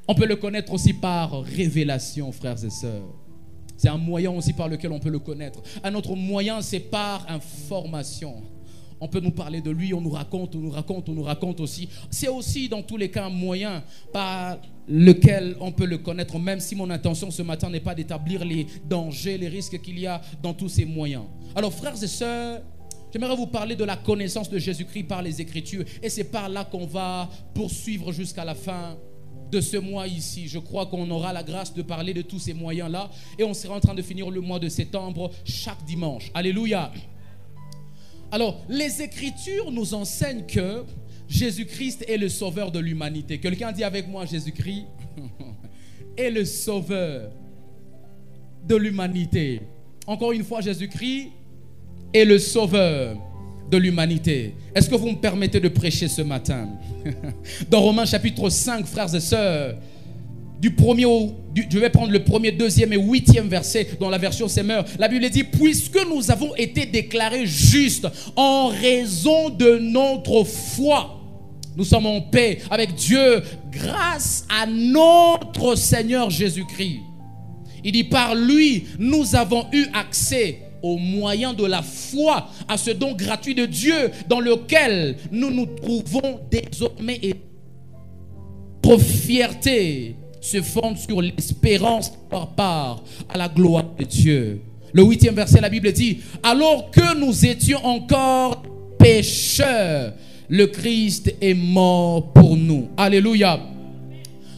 On peut le connaître aussi par révélation, frères et sœurs. C'est un moyen aussi par lequel on peut le connaître. Un autre moyen, c'est par information. On peut nous parler de lui, on nous raconte aussi. C'est aussi dans tous les cas un moyen par lequel on peut le connaître, même si mon intention ce matin n'est pas d'établir les dangers, les risques qu'il y a dans tous ces moyens. Alors frères et sœurs, j'aimerais vous parler de la connaissance de Jésus-Christ par les Écritures. Et c'est par là qu'on va poursuivre jusqu'à la fin de ce mois ici. Je crois qu'on aura la grâce de parler de tous ces moyens-là. Et on sera en train de finir le mois de septembre chaque dimanche. Alléluia. Alors, les Écritures nous enseignent que Jésus-Christ est le sauveur de l'humanité. Quelqu'un dit avec moi, Jésus-Christ est le sauveur de l'humanité. Encore une fois, Jésus-Christ est le sauveur de l'humanité. Est-ce que vous me permettez de prêcher ce matin? Dans Romains chapitre 5, frères et sœurs, je vais prendre le premier, deuxième et huitième verset dans la version Semeur. La Bible dit, puisque nous avons été déclarés justes en raison de notre foi, nous sommes en paix avec Dieu grâce à notre Seigneur Jésus-Christ. Il dit, par lui, nous avons eu accès au moyen de la foi à ce don gratuit de Dieu dans lequel nous nous trouvons désormais, et notre fierté se fonde sur l'espérance par part à la gloire de Dieu. Le huitième verset, la Bible dit, alors que nous étions encore pécheurs, le Christ est mort pour nous. Alléluia.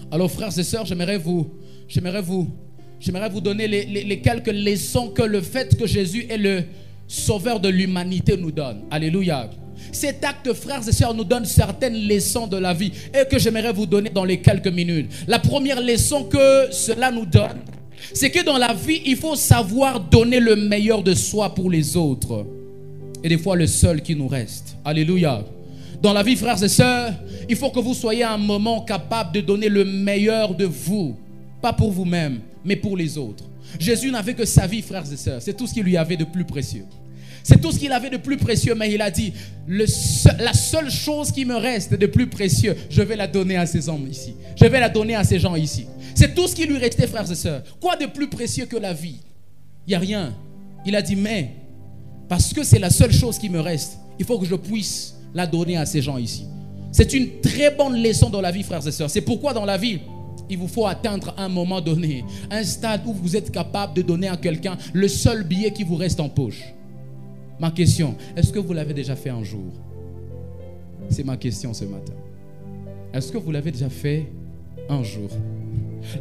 Alors frères et sœurs, j'aimerais vous donner les quelques leçons que le fait que Jésus est le sauveur de l'humanité nous donne. Alléluia. Cet acte, frères et sœurs, nous donne certaines leçons de la vie et que j'aimerais vous donner dans les quelques minutes. La première leçon que cela nous donne, c'est que dans la vie, il faut savoir donner le meilleur de soi pour les autres. Et des fois, le seul qui nous reste. Alléluia. Dans la vie, frères et sœurs, il faut que vous soyez à un moment capable de donner le meilleur de vous. Pas pour vous-même, mais pour les autres. Jésus n'avait que sa vie, frères et sœurs. C'est tout ce qu'il lui avait de plus précieux. C'est tout ce qu'il avait de plus précieux, mais il a dit, la seule chose qui me reste de plus précieux, je vais la donner à ces hommes ici. Je vais la donner à ces gens ici. C'est tout ce qui lui restait, frères et sœurs. Quoi de plus précieux que la vie? Il n'y a rien. Il a dit, mais, parce que c'est la seule chose qui me reste, il faut que je puisse la donner à ces gens ici. C'est une très bonne leçon dans la vie, frères et sœurs. C'est pourquoi dans la vie, il vous faut atteindre un moment donné, un stade où vous êtes capable de donner à quelqu'un le seul billet qui vous reste en poche. Ma question, est-ce que vous l'avez déjà fait un jour? C'est ma question ce matin. Est-ce que vous l'avez déjà fait un jour?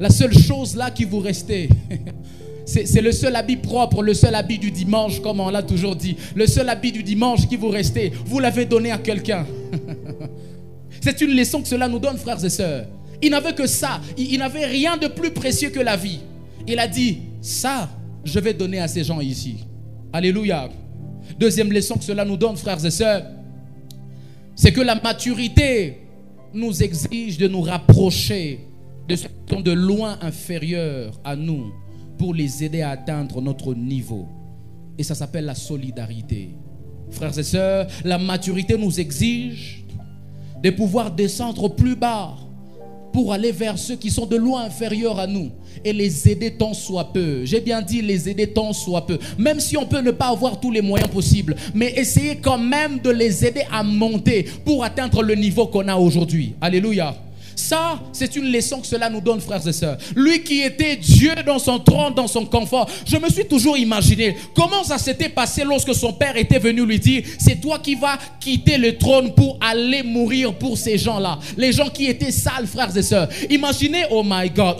La seule chose là qui vous restait, c'est le seul habit propre, le seul habit du dimanche, comme on l'a toujours dit. Le seul habit du dimanche qui vous restait, vous l'avez donné à quelqu'un. C'est une leçon que cela nous donne, frères et sœurs. Il n'avait que ça. Il n'avait rien de plus précieux que la vie. Il a dit, ça, je vais donner à ces gens ici. Alléluia. Deuxième leçon que cela nous donne, frères et sœurs, c'est que la maturité nous exige de nous rapprocher de ceux qui sont de loin inférieurs à nous pour les aider à atteindre notre niveau. Et ça s'appelle la solidarité. Frères et sœurs, la maturité nous exige de pouvoir descendre plus bas pour aller vers ceux qui sont de loin inférieurs à nous et les aider tant soit peu. J'ai bien dit les aider tant soit peu. Même si on peut ne pas avoir tous les moyens possibles, mais essayer quand même de les aider à monter pour atteindre le niveau qu'on a aujourd'hui. Alléluia. Ça, c'est une leçon que cela nous donne, frères et sœurs. Lui qui était Dieu dans son trône, dans son confort. Je me suis toujours imaginé comment ça s'était passé lorsque son père était venu lui dire, c'est toi qui vas quitter le trône pour aller mourir pour ces gens-là. Les gens qui étaient sales, frères et sœurs. Imaginez, oh my God.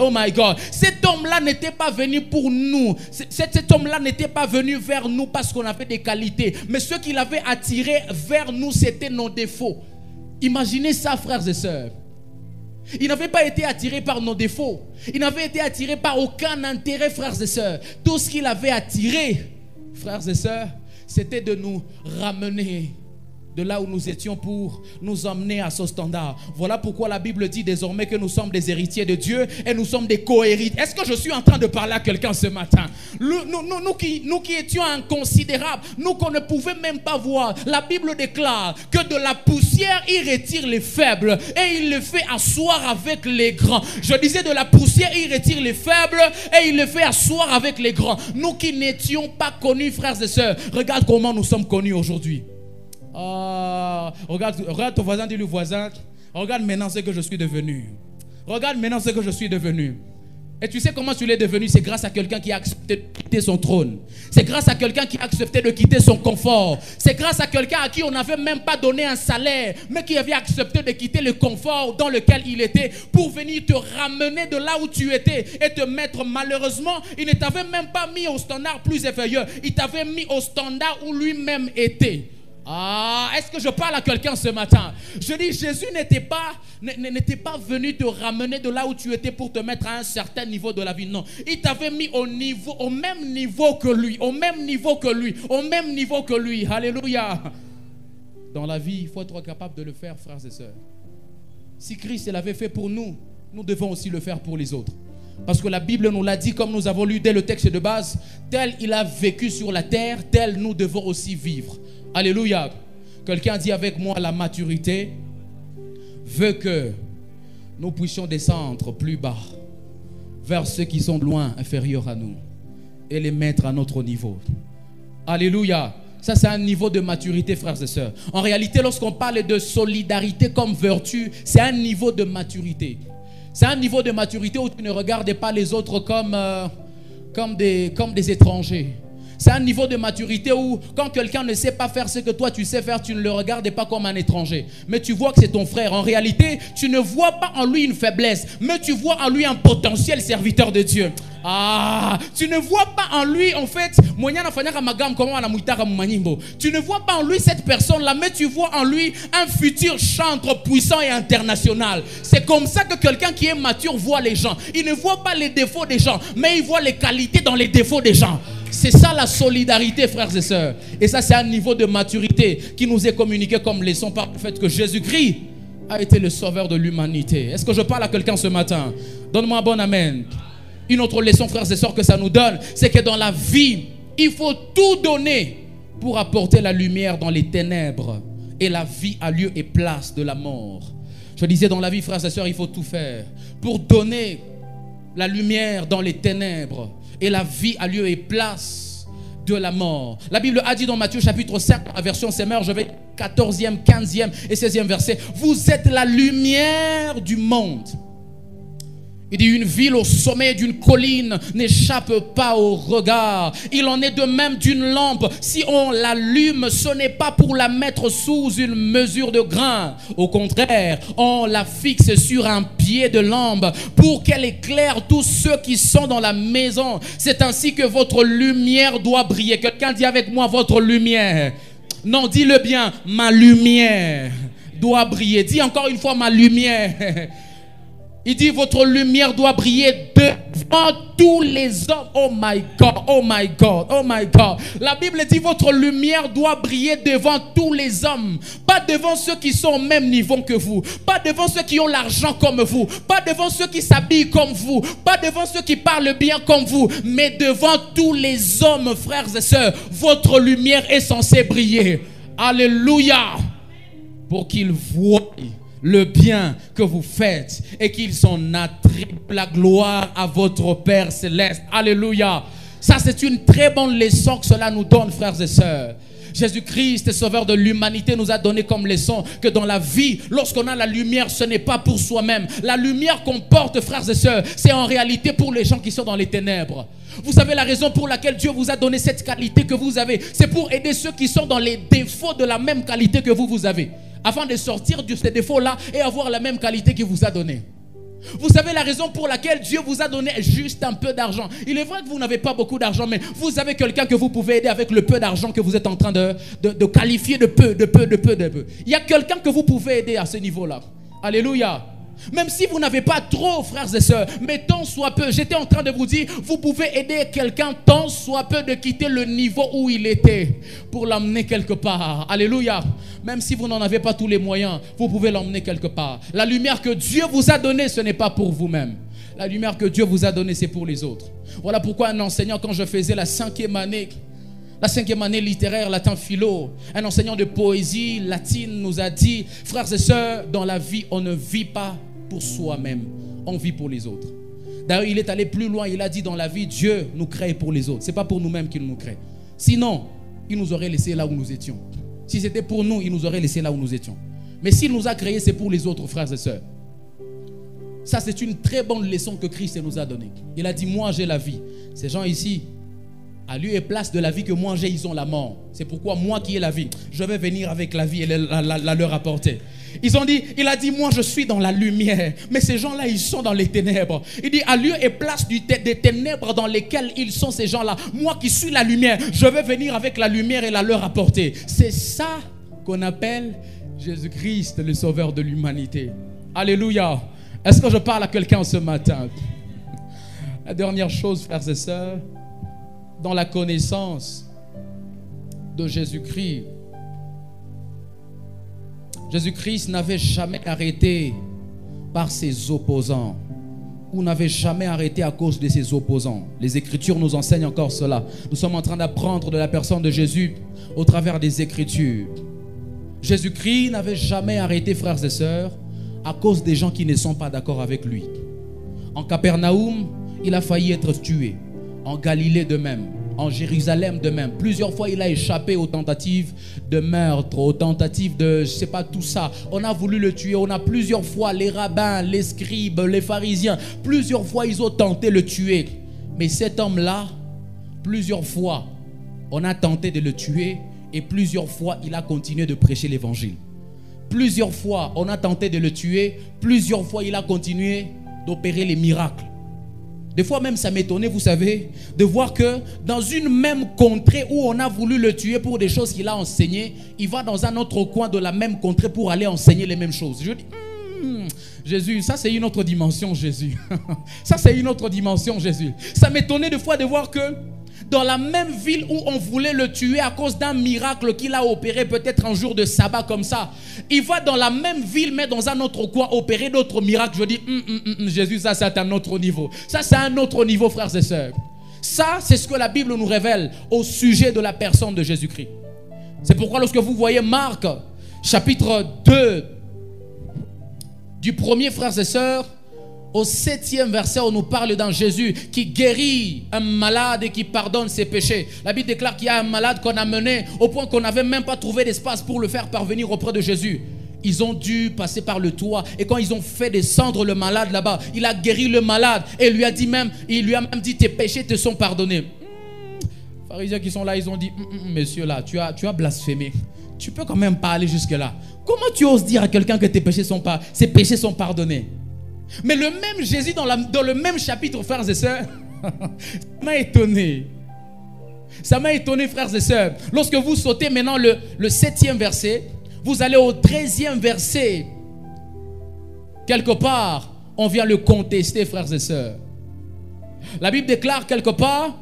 Cet homme-là n'était pas venu pour nous. Cet homme-là n'était pas venu vers nous parce qu'on avait des qualités. Mais ce qu'il avait attiré vers nous, c'était nos défauts. Imaginez ça, frères et sœurs. Il n'avait pas été attiré par nos défauts. Il n'avait été attiré par aucun intérêt, frères et sœurs. Tout ce qu'il avait attiré, frères et sœurs, c'était de nous ramener de là où nous étions pour nous emmener à ce standard. Voilà pourquoi la Bible dit désormais que nous sommes des héritiers de Dieu et nous sommes des co-héritiers. Est-ce que je suis en train de parler à quelqu'un ce matin? Nous qui étions inconsidérables, nous qu'on ne pouvait même pas voir, la Bible déclare que de la poussière, il retire les faibles et il les fait asseoir avec les grands. Je disais de la poussière, il retire les faibles et il les fait asseoir avec les grands. Nous qui n'étions pas connus, frères et sœurs, regarde comment nous sommes connus aujourd'hui. Regarde ton voisin, dis-lui voisin, regarde maintenant ce que je suis devenu. Regarde maintenant ce que je suis devenu. Et tu sais comment tu l'es devenu? C'est grâce à quelqu'un qui a accepté de quitter son trône. C'est grâce à quelqu'un qui a accepté de quitter son confort. C'est grâce à quelqu'un à qui on n'avait même pas donné un salaire, mais qui avait accepté de quitter le confort dans lequel il était pour venir te ramener de là où tu étais et te mettre. Malheureusement, il ne t'avait même pas mis au standard plus inférieur. Il t'avait mis au standard où lui-même était. Est-ce que je parle à quelqu'un ce matin? Je dis, Jésus n'était pas venu te ramener de là où tu étais pour te mettre à un certain niveau de la vie. Non, il t'avait mis au même niveau que lui, au même niveau que lui. Alléluia. Dans la vie, il faut être capable de le faire, frères et sœurs. Si Christ l'avait fait pour nous, nous devons aussi le faire pour les autres. Parce que la Bible nous l'a dit, comme nous avons lu dès le texte de base, tel il a vécu sur la terre, tel nous devons aussi vivre. Alléluia. Quelqu'un dit avec moi, la maturité veut que nous puissions descendre plus bas vers ceux qui sont loin, inférieurs à nous, et les mettre à notre niveau. Alléluia. Ça, c'est un niveau de maturité, frères et sœurs. En réalité, lorsqu'on parle de solidarité comme vertu, c'est un niveau de maturité. C'est un niveau de maturité où tu ne regardes pas les autres comme des étrangers. C'est un niveau de maturité où quand quelqu'un ne sait pas faire ce que toi tu sais faire, tu ne le regardes pas comme un étranger. Mais tu vois que c'est ton frère. En réalité, tu ne vois pas en lui une faiblesse, mais tu vois en lui un potentiel serviteur de Dieu. Tu ne vois pas en lui, en fait, tu ne vois pas en lui cette personne-là, mais tu vois en lui un futur chantre puissant et international. C'est comme ça que quelqu'un qui est mature voit les gens. Il ne voit pas les défauts des gens, mais il voit les qualités dans les défauts des gens. C'est ça la solidarité, frères et sœurs. Et ça, c'est un niveau de maturité qui nous est communiqué comme leçon par le fait que Jésus-Christ a été le sauveur de l'humanité. Est-ce que je parle à quelqu'un ce matin? Donne-moi un bon amen. Une autre leçon, frères et sœurs, que ça nous donne, c'est que dans la vie, il faut tout donner pour apporter la lumière dans les ténèbres. Et la vie a lieu et place de la mort. Je disais, dans la vie, frères et sœurs, il faut tout faire pour donner la lumière dans les ténèbres. Et la vie a lieu et place de la mort. La Bible a dit dans Matthieu chapitre 5, la version Semeur, je vais 14e, 15e et 16e verset. Vous êtes la lumière du monde. Il dit, une ville au sommet d'une colline n'échappe pas au regard. Il en est de même d'une lampe. Si on l'allume, ce n'est pas pour la mettre sous une mesure de grain. Au contraire, on la fixe sur un pied de lampe pour qu'elle éclaire tous ceux qui sont dans la maison. C'est ainsi que votre lumière doit briller. Quelqu'un dit avec moi, votre lumière. Non, dis-le bien, ma lumière doit briller. Dis encore une fois, ma lumière. Il dit, votre lumière doit briller devant tous les hommes. Oh my God, oh my God, oh my God. La Bible dit, votre lumière doit briller devant tous les hommes. Pas devant ceux qui sont au même niveau que vous. Pas devant ceux qui ont l'argent comme vous. Pas devant ceux qui s'habillent comme vous. Pas devant ceux qui parlent bien comme vous. Mais devant tous les hommes, frères et sœurs. Votre lumière est censée briller. Alléluia. Pour qu'ils voient le bien que vous faites et qu'ils en attribuent la gloire à votre Père céleste. Alléluia. Ça, c'est une très bonne leçon que cela nous donne, frères et sœurs. Jésus-Christ, sauveur de l'humanité, nous a donné comme leçon que dans la vie, lorsqu'on a la lumière, ce n'est pas pour soi-même. La lumière qu'on porte, frères et sœurs, c'est en réalité pour les gens qui sont dans les ténèbres. Vous savez la raison pour laquelle Dieu vous a donné cette qualité que vous avez. C'est pour aider ceux qui sont dans les défauts de la même qualité que vous avez. Afin de sortir de ces défauts-là et avoir la même qualité qu'il vous a donnée. Vous savez la raison pour laquelle Dieu vous a donné juste un peu d'argent. Il est vrai que vous n'avez pas beaucoup d'argent, mais vous avez quelqu'un que vous pouvez aider avec le peu d'argent que vous êtes en train de qualifier de peu. Il y a quelqu'un que vous pouvez aider à ce niveau-là. Alléluia. Même si vous n'avez pas trop, frères et sœurs, mais tant soit peu, j'étais en train de vous dire, vous pouvez aider quelqu'un tant soit peu de quitter le niveau où il était pour l'emmener quelque part. Alléluia. Même si vous n'en avez pas tous les moyens, vous pouvez l'emmener quelque part. La lumière que Dieu vous a donnée, ce n'est pas pour vous-même. La lumière que Dieu vous a donnée, c'est pour les autres. Voilà pourquoi un enseignant, quand je faisais la cinquième année littéraire, latin philo, un enseignant de poésie latine nous a dit, frères et sœurs, dans la vie, on ne vit pas pour soi-même, on vit pour les autres. D'ailleurs, il est allé plus loin, il a dit dans la vie, Dieu nous crée pour les autres. Ce n'est pas pour nous-mêmes qu'il nous crée. Sinon, il nous aurait laissé là où nous étions. Si c'était pour nous, il nous aurait laissé là où nous étions. Mais s'il nous a créés, c'est pour les autres, frères et sœurs. Ça, c'est une très bonne leçon que Christ nous a donnée. Il a dit, moi j'ai la vie. Ces gens ici, à lieu et place de la vie que moi j'ai, ils ont la mort. C'est pourquoi moi qui ai la vie, je vais venir avec la vie et la leur apporter. Il a dit, moi je suis dans la lumière, mais ces gens-là, ils sont dans les ténèbres. Il dit, à lieu et place des ténèbres dans lesquelles ils sont, ces gens-là, moi qui suis la lumière, je vais venir avec la lumière et la leur apporter. C'est ça qu'on appelle Jésus-Christ, le sauveur de l'humanité. Alléluia. Est-ce que je parle à quelqu'un ce matin? La dernière chose, frères et sœurs, dans la connaissance de Jésus-Christ, Jésus-Christ n'avait jamais arrêté par ses opposants, ou n'avait jamais arrêté à cause de ses opposants. Les Écritures nous enseignent encore cela. Nous sommes en train d'apprendre de la personne de Jésus au travers des Écritures. Jésus-Christ n'avait jamais arrêté, frères et sœurs, à cause des gens qui ne sont pas d'accord avec lui. En Capernaum, il a failli être tué. En Galilée de même. En Jérusalem de même. Plusieurs fois, il a échappé aux tentatives de meurtre, aux tentatives de, je ne sais pas, tout ça. On a voulu le tuer. On a plusieurs fois, les rabbins, les scribes, les pharisiens, plusieurs fois, ils ont tenté de le tuer. Mais cet homme-là, plusieurs fois, on a tenté de le tuer et plusieurs fois, il a continué de prêcher l'évangile. Plusieurs fois, on a tenté de le tuer. Plusieurs fois, il a continué d'opérer les miracles. Des fois même, ça m'étonnait, vous savez, de voir que dans une même contrée où on a voulu le tuer pour des choses qu'il a enseignées, il va dans un autre coin de la même contrée pour aller enseigner les mêmes choses. Je dis, Jésus, ça c'est une autre dimension, Jésus. Ça c'est une autre dimension, Jésus. Ça m'étonnait des fois de voir que dans la même ville où on voulait le tuer à cause d'un miracle qu'il a opéré peut-être un jour de sabbat comme ça, il va dans la même ville mais dans un autre coin opérer d'autres miracles. Je dis, Jésus, ça c'est un autre niveau. Ça c'est un autre niveau, frères et sœurs. Ça c'est ce que la Bible nous révèle au sujet de la personne de Jésus-Christ. C'est pourquoi lorsque vous voyez Marc chapitre 2 du premier, frères et sœurs, au 7e verset, on nous parle d'un Jésus qui guérit un malade et qui pardonne ses péchés. La Bible déclare qu'il y a un malade qu'on a mené au point qu'on n'avait même pas trouvé d'espace pour le faire parvenir auprès de Jésus. Ils ont dû passer par le toit et quand ils ont fait descendre le malade là-bas, il a guéri le malade et il lui a même dit tes péchés te sont pardonnés. Les pharisiens qui sont là, ils ont dit monsieur là, tu as blasphémé. Tu peux quand même pas aller jusque là. Comment tu oses dire à quelqu'un que ses péchés sont pardonnés? Mais le même Jésus dans le même chapitre, frères et sœurs, ça m'a étonné. Ça m'a étonné, frères et sœurs. Lorsque vous sautez maintenant le 7e verset, vous allez au 13e verset. Quelque part, on vient le contester, frères et sœurs. La Bible déclare quelque part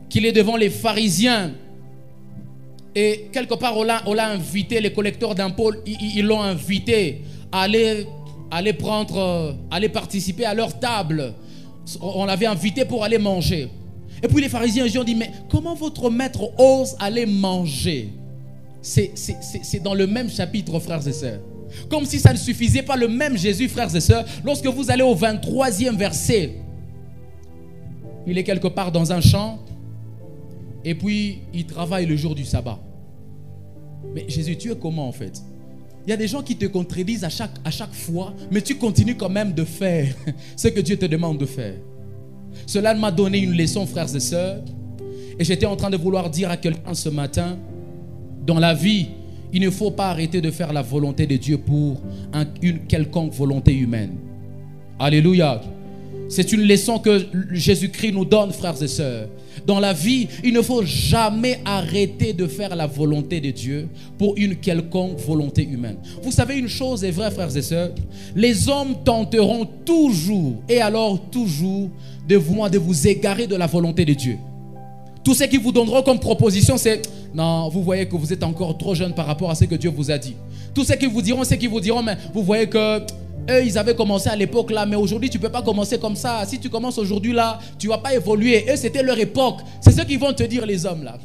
qu'il est devant les pharisiens. Et quelque part, on l'a invité, les collecteurs d'impôts, ils l'ont invité à aller participer à leur table. On l'avait invité pour aller manger. Et puis les pharisiens ils ont dit, mais comment votre maître ose aller manger? C'est dans le même chapitre, frères et sœurs. Comme si ça ne suffisait pas, le même Jésus, frères et sœurs, lorsque vous allez au 23e verset, il est quelque part dans un champ Et puis, il travaille le jour du sabbat. Mais Jésus, tu es comment en fait? Il y a des gens qui te contredisent à chaque fois, mais tu continues quand même de faire ce que Dieu te demande de faire. Cela m'a donné une leçon, frères et sœurs. Et j'étais en train de vouloir dire à quelqu'un ce matin, dans la vie, il ne faut pas arrêter de faire la volonté de Dieu pour une quelconque volonté humaine. Alléluia. C'est une leçon que Jésus-Christ nous donne, frères et sœurs. Dans la vie, il ne faut jamais arrêter de faire la volonté de Dieu pour une quelconque volonté humaine. Vous savez, une chose est vraie, frères et sœurs. Les hommes tenteront toujours, et alors toujours, de vous égarer de la volonté de Dieu. Tout ce qu'ils vous donneront comme proposition, c'est « Non, vous voyez que vous êtes encore trop jeune par rapport à ce que Dieu vous a dit. » Tout ce qu'ils vous diront, c'est qu'ils vous diront « Mais vous voyez que... » Eux, ils avaient commencé à l'époque là, mais aujourd'hui, tu ne peux pas commencer comme ça. Si tu commences aujourd'hui là, tu ne vas pas évoluer. Eux, c'était leur époque. C'est ce qu'ils vont te dire, les hommes là.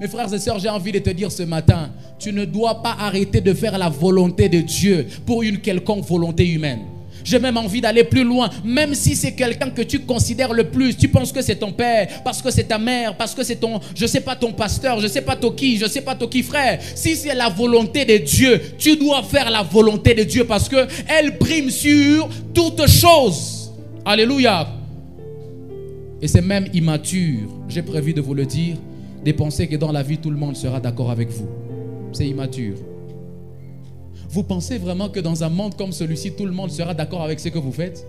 Mes frères et sœurs, j'ai envie de te dire ce matin, tu ne dois pas arrêter de faire la volonté de Dieu pour une quelconque volonté humaine. J'ai même envie d'aller plus loin, même si c'est quelqu'un que tu considères le plus, tu penses que c'est ton père, parce que c'est ta mère, parce que c'est ton, je sais pas, ton pasteur, je sais pas ton qui, je sais pas ton qui, frère. Si c'est la volonté de Dieu, tu dois faire la volonté de Dieu parce que elle prime sur toutes choses. Alléluia. Et c'est même immature, j'ai prévu de vous le dire, de penser que dans la vie tout le monde sera d'accord avec vous. C'est immature. Vous pensez vraiment que dans un monde comme celui-ci, tout le monde sera d'accord avec ce que vous faites?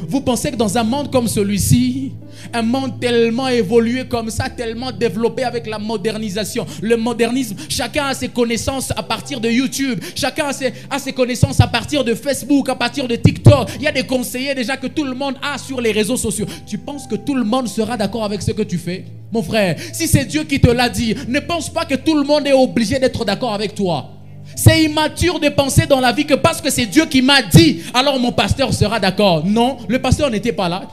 Vous pensez que dans un monde comme celui-ci, un monde tellement évolué comme ça, tellement développé avec la modernisation, le modernisme, chacun a ses connaissances à partir de YouTube, chacun a ses connaissances à partir de Facebook, à partir de TikTok. Il y a des conseillers déjà que tout le monde a sur les réseaux sociaux. Tu penses que tout le monde sera d'accord avec ce que tu fais? Mon frère, si c'est Dieu qui te l'a dit, ne pense pas que tout le monde est obligé d'être d'accord avec toi. C'est immature de penser dans la vie que parce que c'est Dieu qui m'a dit, alors mon pasteur sera d'accord. Non, le pasteur n'était pas là.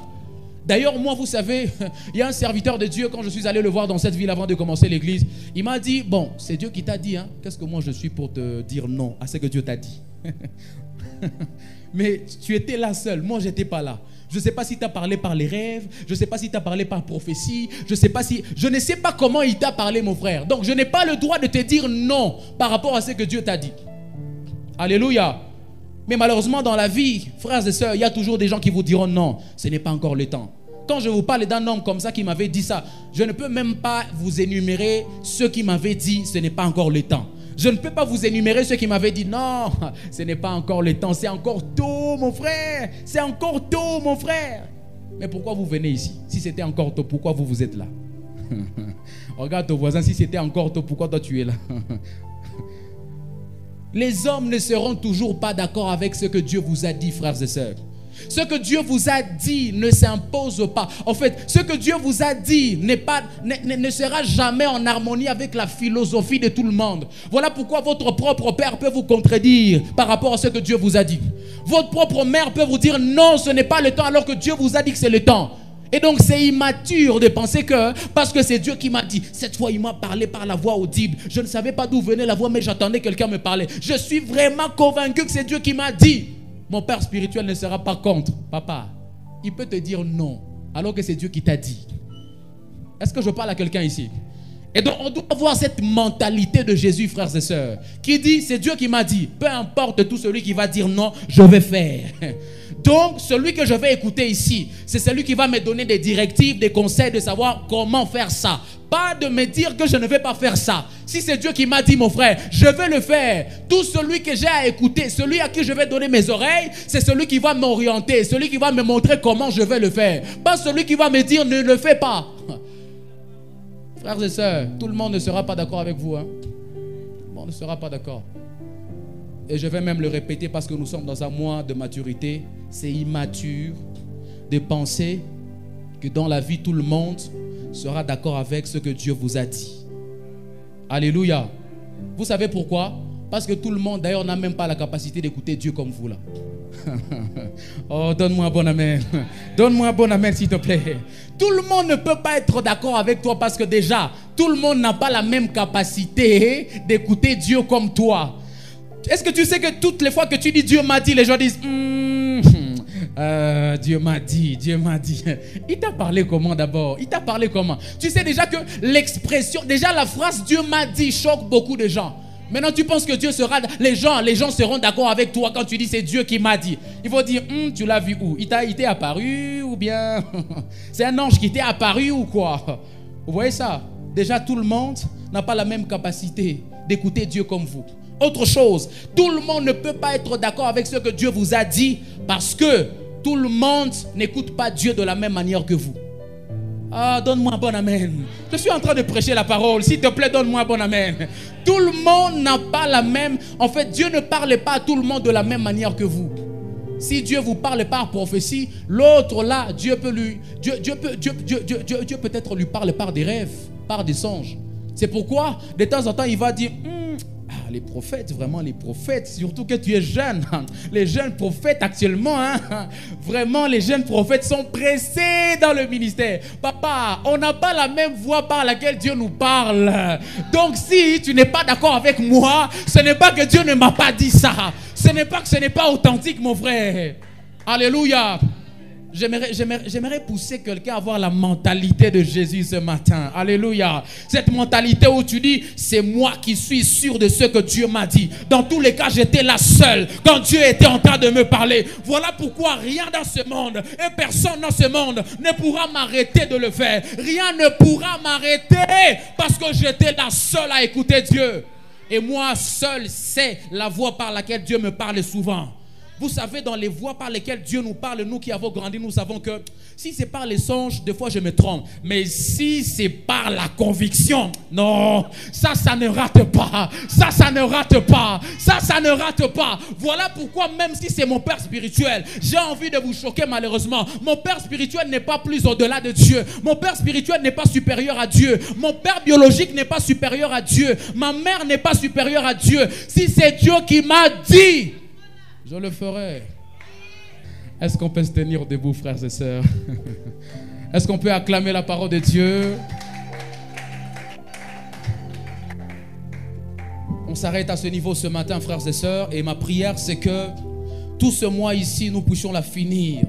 D'ailleurs, moi, vous savez, il y a un serviteur de Dieu, quand je suis allé le voir dans cette ville avant de commencer l'église, il m'a dit, bon, c'est Dieu qui t'a dit, hein. Qu'est-ce que moi je suis pour te dire non à ce que Dieu t'a dit? Mais tu étais là seul, moi je n'étais pas là. Je ne sais pas si tu as parlé par les rêves, je ne sais pas si tu as parlé par prophétie, je ne sais pas comment il t'a parlé, mon frère. Donc je n'ai pas le droit de te dire non par rapport à ce que Dieu t'a dit. Alléluia. Mais malheureusement dans la vie, frères et sœurs, il y a toujours des gens qui vous diront non, ce n'est pas encore le temps. Quand je vous parle d'un homme comme ça qui m'avait dit ça, je ne peux même pas vous énumérer ceux qui m'avaient dit ce n'est pas encore le temps. Je ne peux pas vous énumérer ceux qui m'avaient dit non, ce n'est pas encore le temps, c'est encore tôt mon frère, c'est encore tôt mon frère. Mais pourquoi vous venez ici? Si c'était encore tôt, pourquoi vous êtes là? Regarde ton voisin, si c'était encore tôt, pourquoi toi tu es là? Les hommes ne seront toujours pas d'accord avec ce que Dieu vous a dit, frères et sœurs. Ce que Dieu vous a dit ne s'impose pas. En fait, ce que Dieu vous a dit ne sera jamais en harmonie avec la philosophie de tout le monde. Voilà pourquoi votre propre père peut vous contredire par rapport à ce que Dieu vous a dit. Votre propre mère peut vous dire non, ce n'est pas le temps alors que Dieu vous a dit que c'est le temps. Et donc c'est immature de penser que parce que c'est Dieu qui m'a dit, cette fois il m'a parlé par la voix audible. Je ne savais pas d'où venait la voix mais j'attendais quelqu'un me parler. Je suis vraiment convaincu que c'est Dieu qui m'a dit. Mon père spirituel ne sera pas contre. Papa, il peut te dire non, alors que c'est Dieu qui t'a dit. Est-ce que je parle à quelqu'un ici? Et donc on doit avoir cette mentalité de Jésus, frères et sœurs, qui dit, c'est Dieu qui m'a dit. Peu importe tout celui qui va dire non, je vais faire. Donc celui que je vais écouter ici, c'est celui qui va me donner des directives, des conseils de savoir comment faire ça. Pas de me dire que je ne vais pas faire ça. Si c'est Dieu qui m'a dit, mon frère, je vais le faire. Tout celui que j'ai à écouter, celui à qui je vais donner mes oreilles, c'est celui qui va m'orienter, celui qui va me montrer comment je vais le faire. Pas celui qui va me dire ne le fais pas. Frères et sœurs, tout le monde ne sera pas d'accord avec vous. Hein? Tout le monde ne sera pas d'accord. Et je vais même le répéter parce que nous sommes dans un mois de maturité. C'est immature de penser que dans la vie, tout le monde sera d'accord avec ce que Dieu vous a dit. Alléluia. Vous savez pourquoi? Parce que tout le monde, d'ailleurs, n'a même pas la capacité d'écouter Dieu comme vous là. Oh, donne-moi un bon amen. Donne-moi un bon amen, s'il te plaît. Tout le monde ne peut pas être d'accord avec toi parce que déjà, tout le monde n'a pas la même capacité d'écouter Dieu comme toi. Est-ce que tu sais que toutes les fois que tu dis Dieu m'a dit, les gens disent Dieu m'a dit, Dieu m'a dit. Il t'a parlé comment d'abord? Il t'a parlé comment? Tu sais déjà que l'expression, déjà la phrase Dieu m'a dit choque beaucoup de gens. Maintenant tu penses que Dieu sera, les gens seront d'accord avec toi quand tu dis c'est Dieu qui m'a dit. Ils vont dire, tu l'as vu où? Il t'est apparu ou bien c'est un ange qui t'est apparu ou quoi? Vous voyez ça? Déjà tout le monde n'a pas la même capacité d'écouter Dieu comme vous. Autre chose, tout le monde ne peut pas être d'accord avec ce que Dieu vous a dit parce que tout le monde n'écoute pas Dieu de la même manière que vous. Ah, donne-moi un bon amen. Je suis en train de prêcher la parole. S'il te plaît, donne-moi un bon amen. Tout le monde n'a pas la même... En fait, Dieu ne parle pas à tout le monde de la même manière que vous. Si Dieu vous parle par prophétie, l'autre là, Dieu peut peut-être lui parler par des rêves, par des songes. C'est pourquoi, de temps en temps, il va dire... les prophètes, vraiment les prophètes, surtout que tu es jeune. Les jeunes prophètes actuellement, vraiment les jeunes prophètes sont pressés dans le ministère. Papa, on n'a pas la même voix par laquelle Dieu nous parle. Donc si tu n'es pas d'accord avec moi, ce n'est pas que Dieu ne m'a pas dit ça. Ce n'est pas que ce n'est pas authentique, mon frère. Alléluia. J'aimerais pousser quelqu'un à avoir la mentalité de Jésus ce matin. Alléluia. Cette mentalité où tu dis, c'est moi qui suis sûr de ce que Dieu m'a dit. Dans tous les cas, j'étais là seul quand Dieu était en train de me parler. Voilà pourquoi rien dans ce monde et personne dans ce monde ne pourra m'arrêter de le faire. Rien ne pourra m'arrêter parce que j'étais là seul à écouter Dieu. Et moi seul sais la voix par laquelle Dieu me parle souvent. Vous savez, dans les voies par lesquelles Dieu nous parle, nous qui avons grandi, nous savons que si c'est par les songes, des fois je me trompe. Mais si c'est par la conviction, non, ça ne rate pas. Ça ne rate pas. Ça ne rate pas. Voilà pourquoi même si c'est mon père spirituel, j'ai envie de vous choquer malheureusement. Mon père spirituel n'est pas plus au-delà de Dieu. Mon père spirituel n'est pas supérieur à Dieu. Mon père biologique n'est pas supérieur à Dieu. Ma mère n'est pas supérieure à Dieu. Si c'est Dieu qui m'a dit, je le ferai. Est-ce qu'on peut se tenir debout, frères et sœurs? Est-ce qu'on peut acclamer la parole de Dieu? On s'arrête à ce niveau ce matin, frères et sœurs. Et ma prière, c'est que tout ce mois ici, nous puissions la finir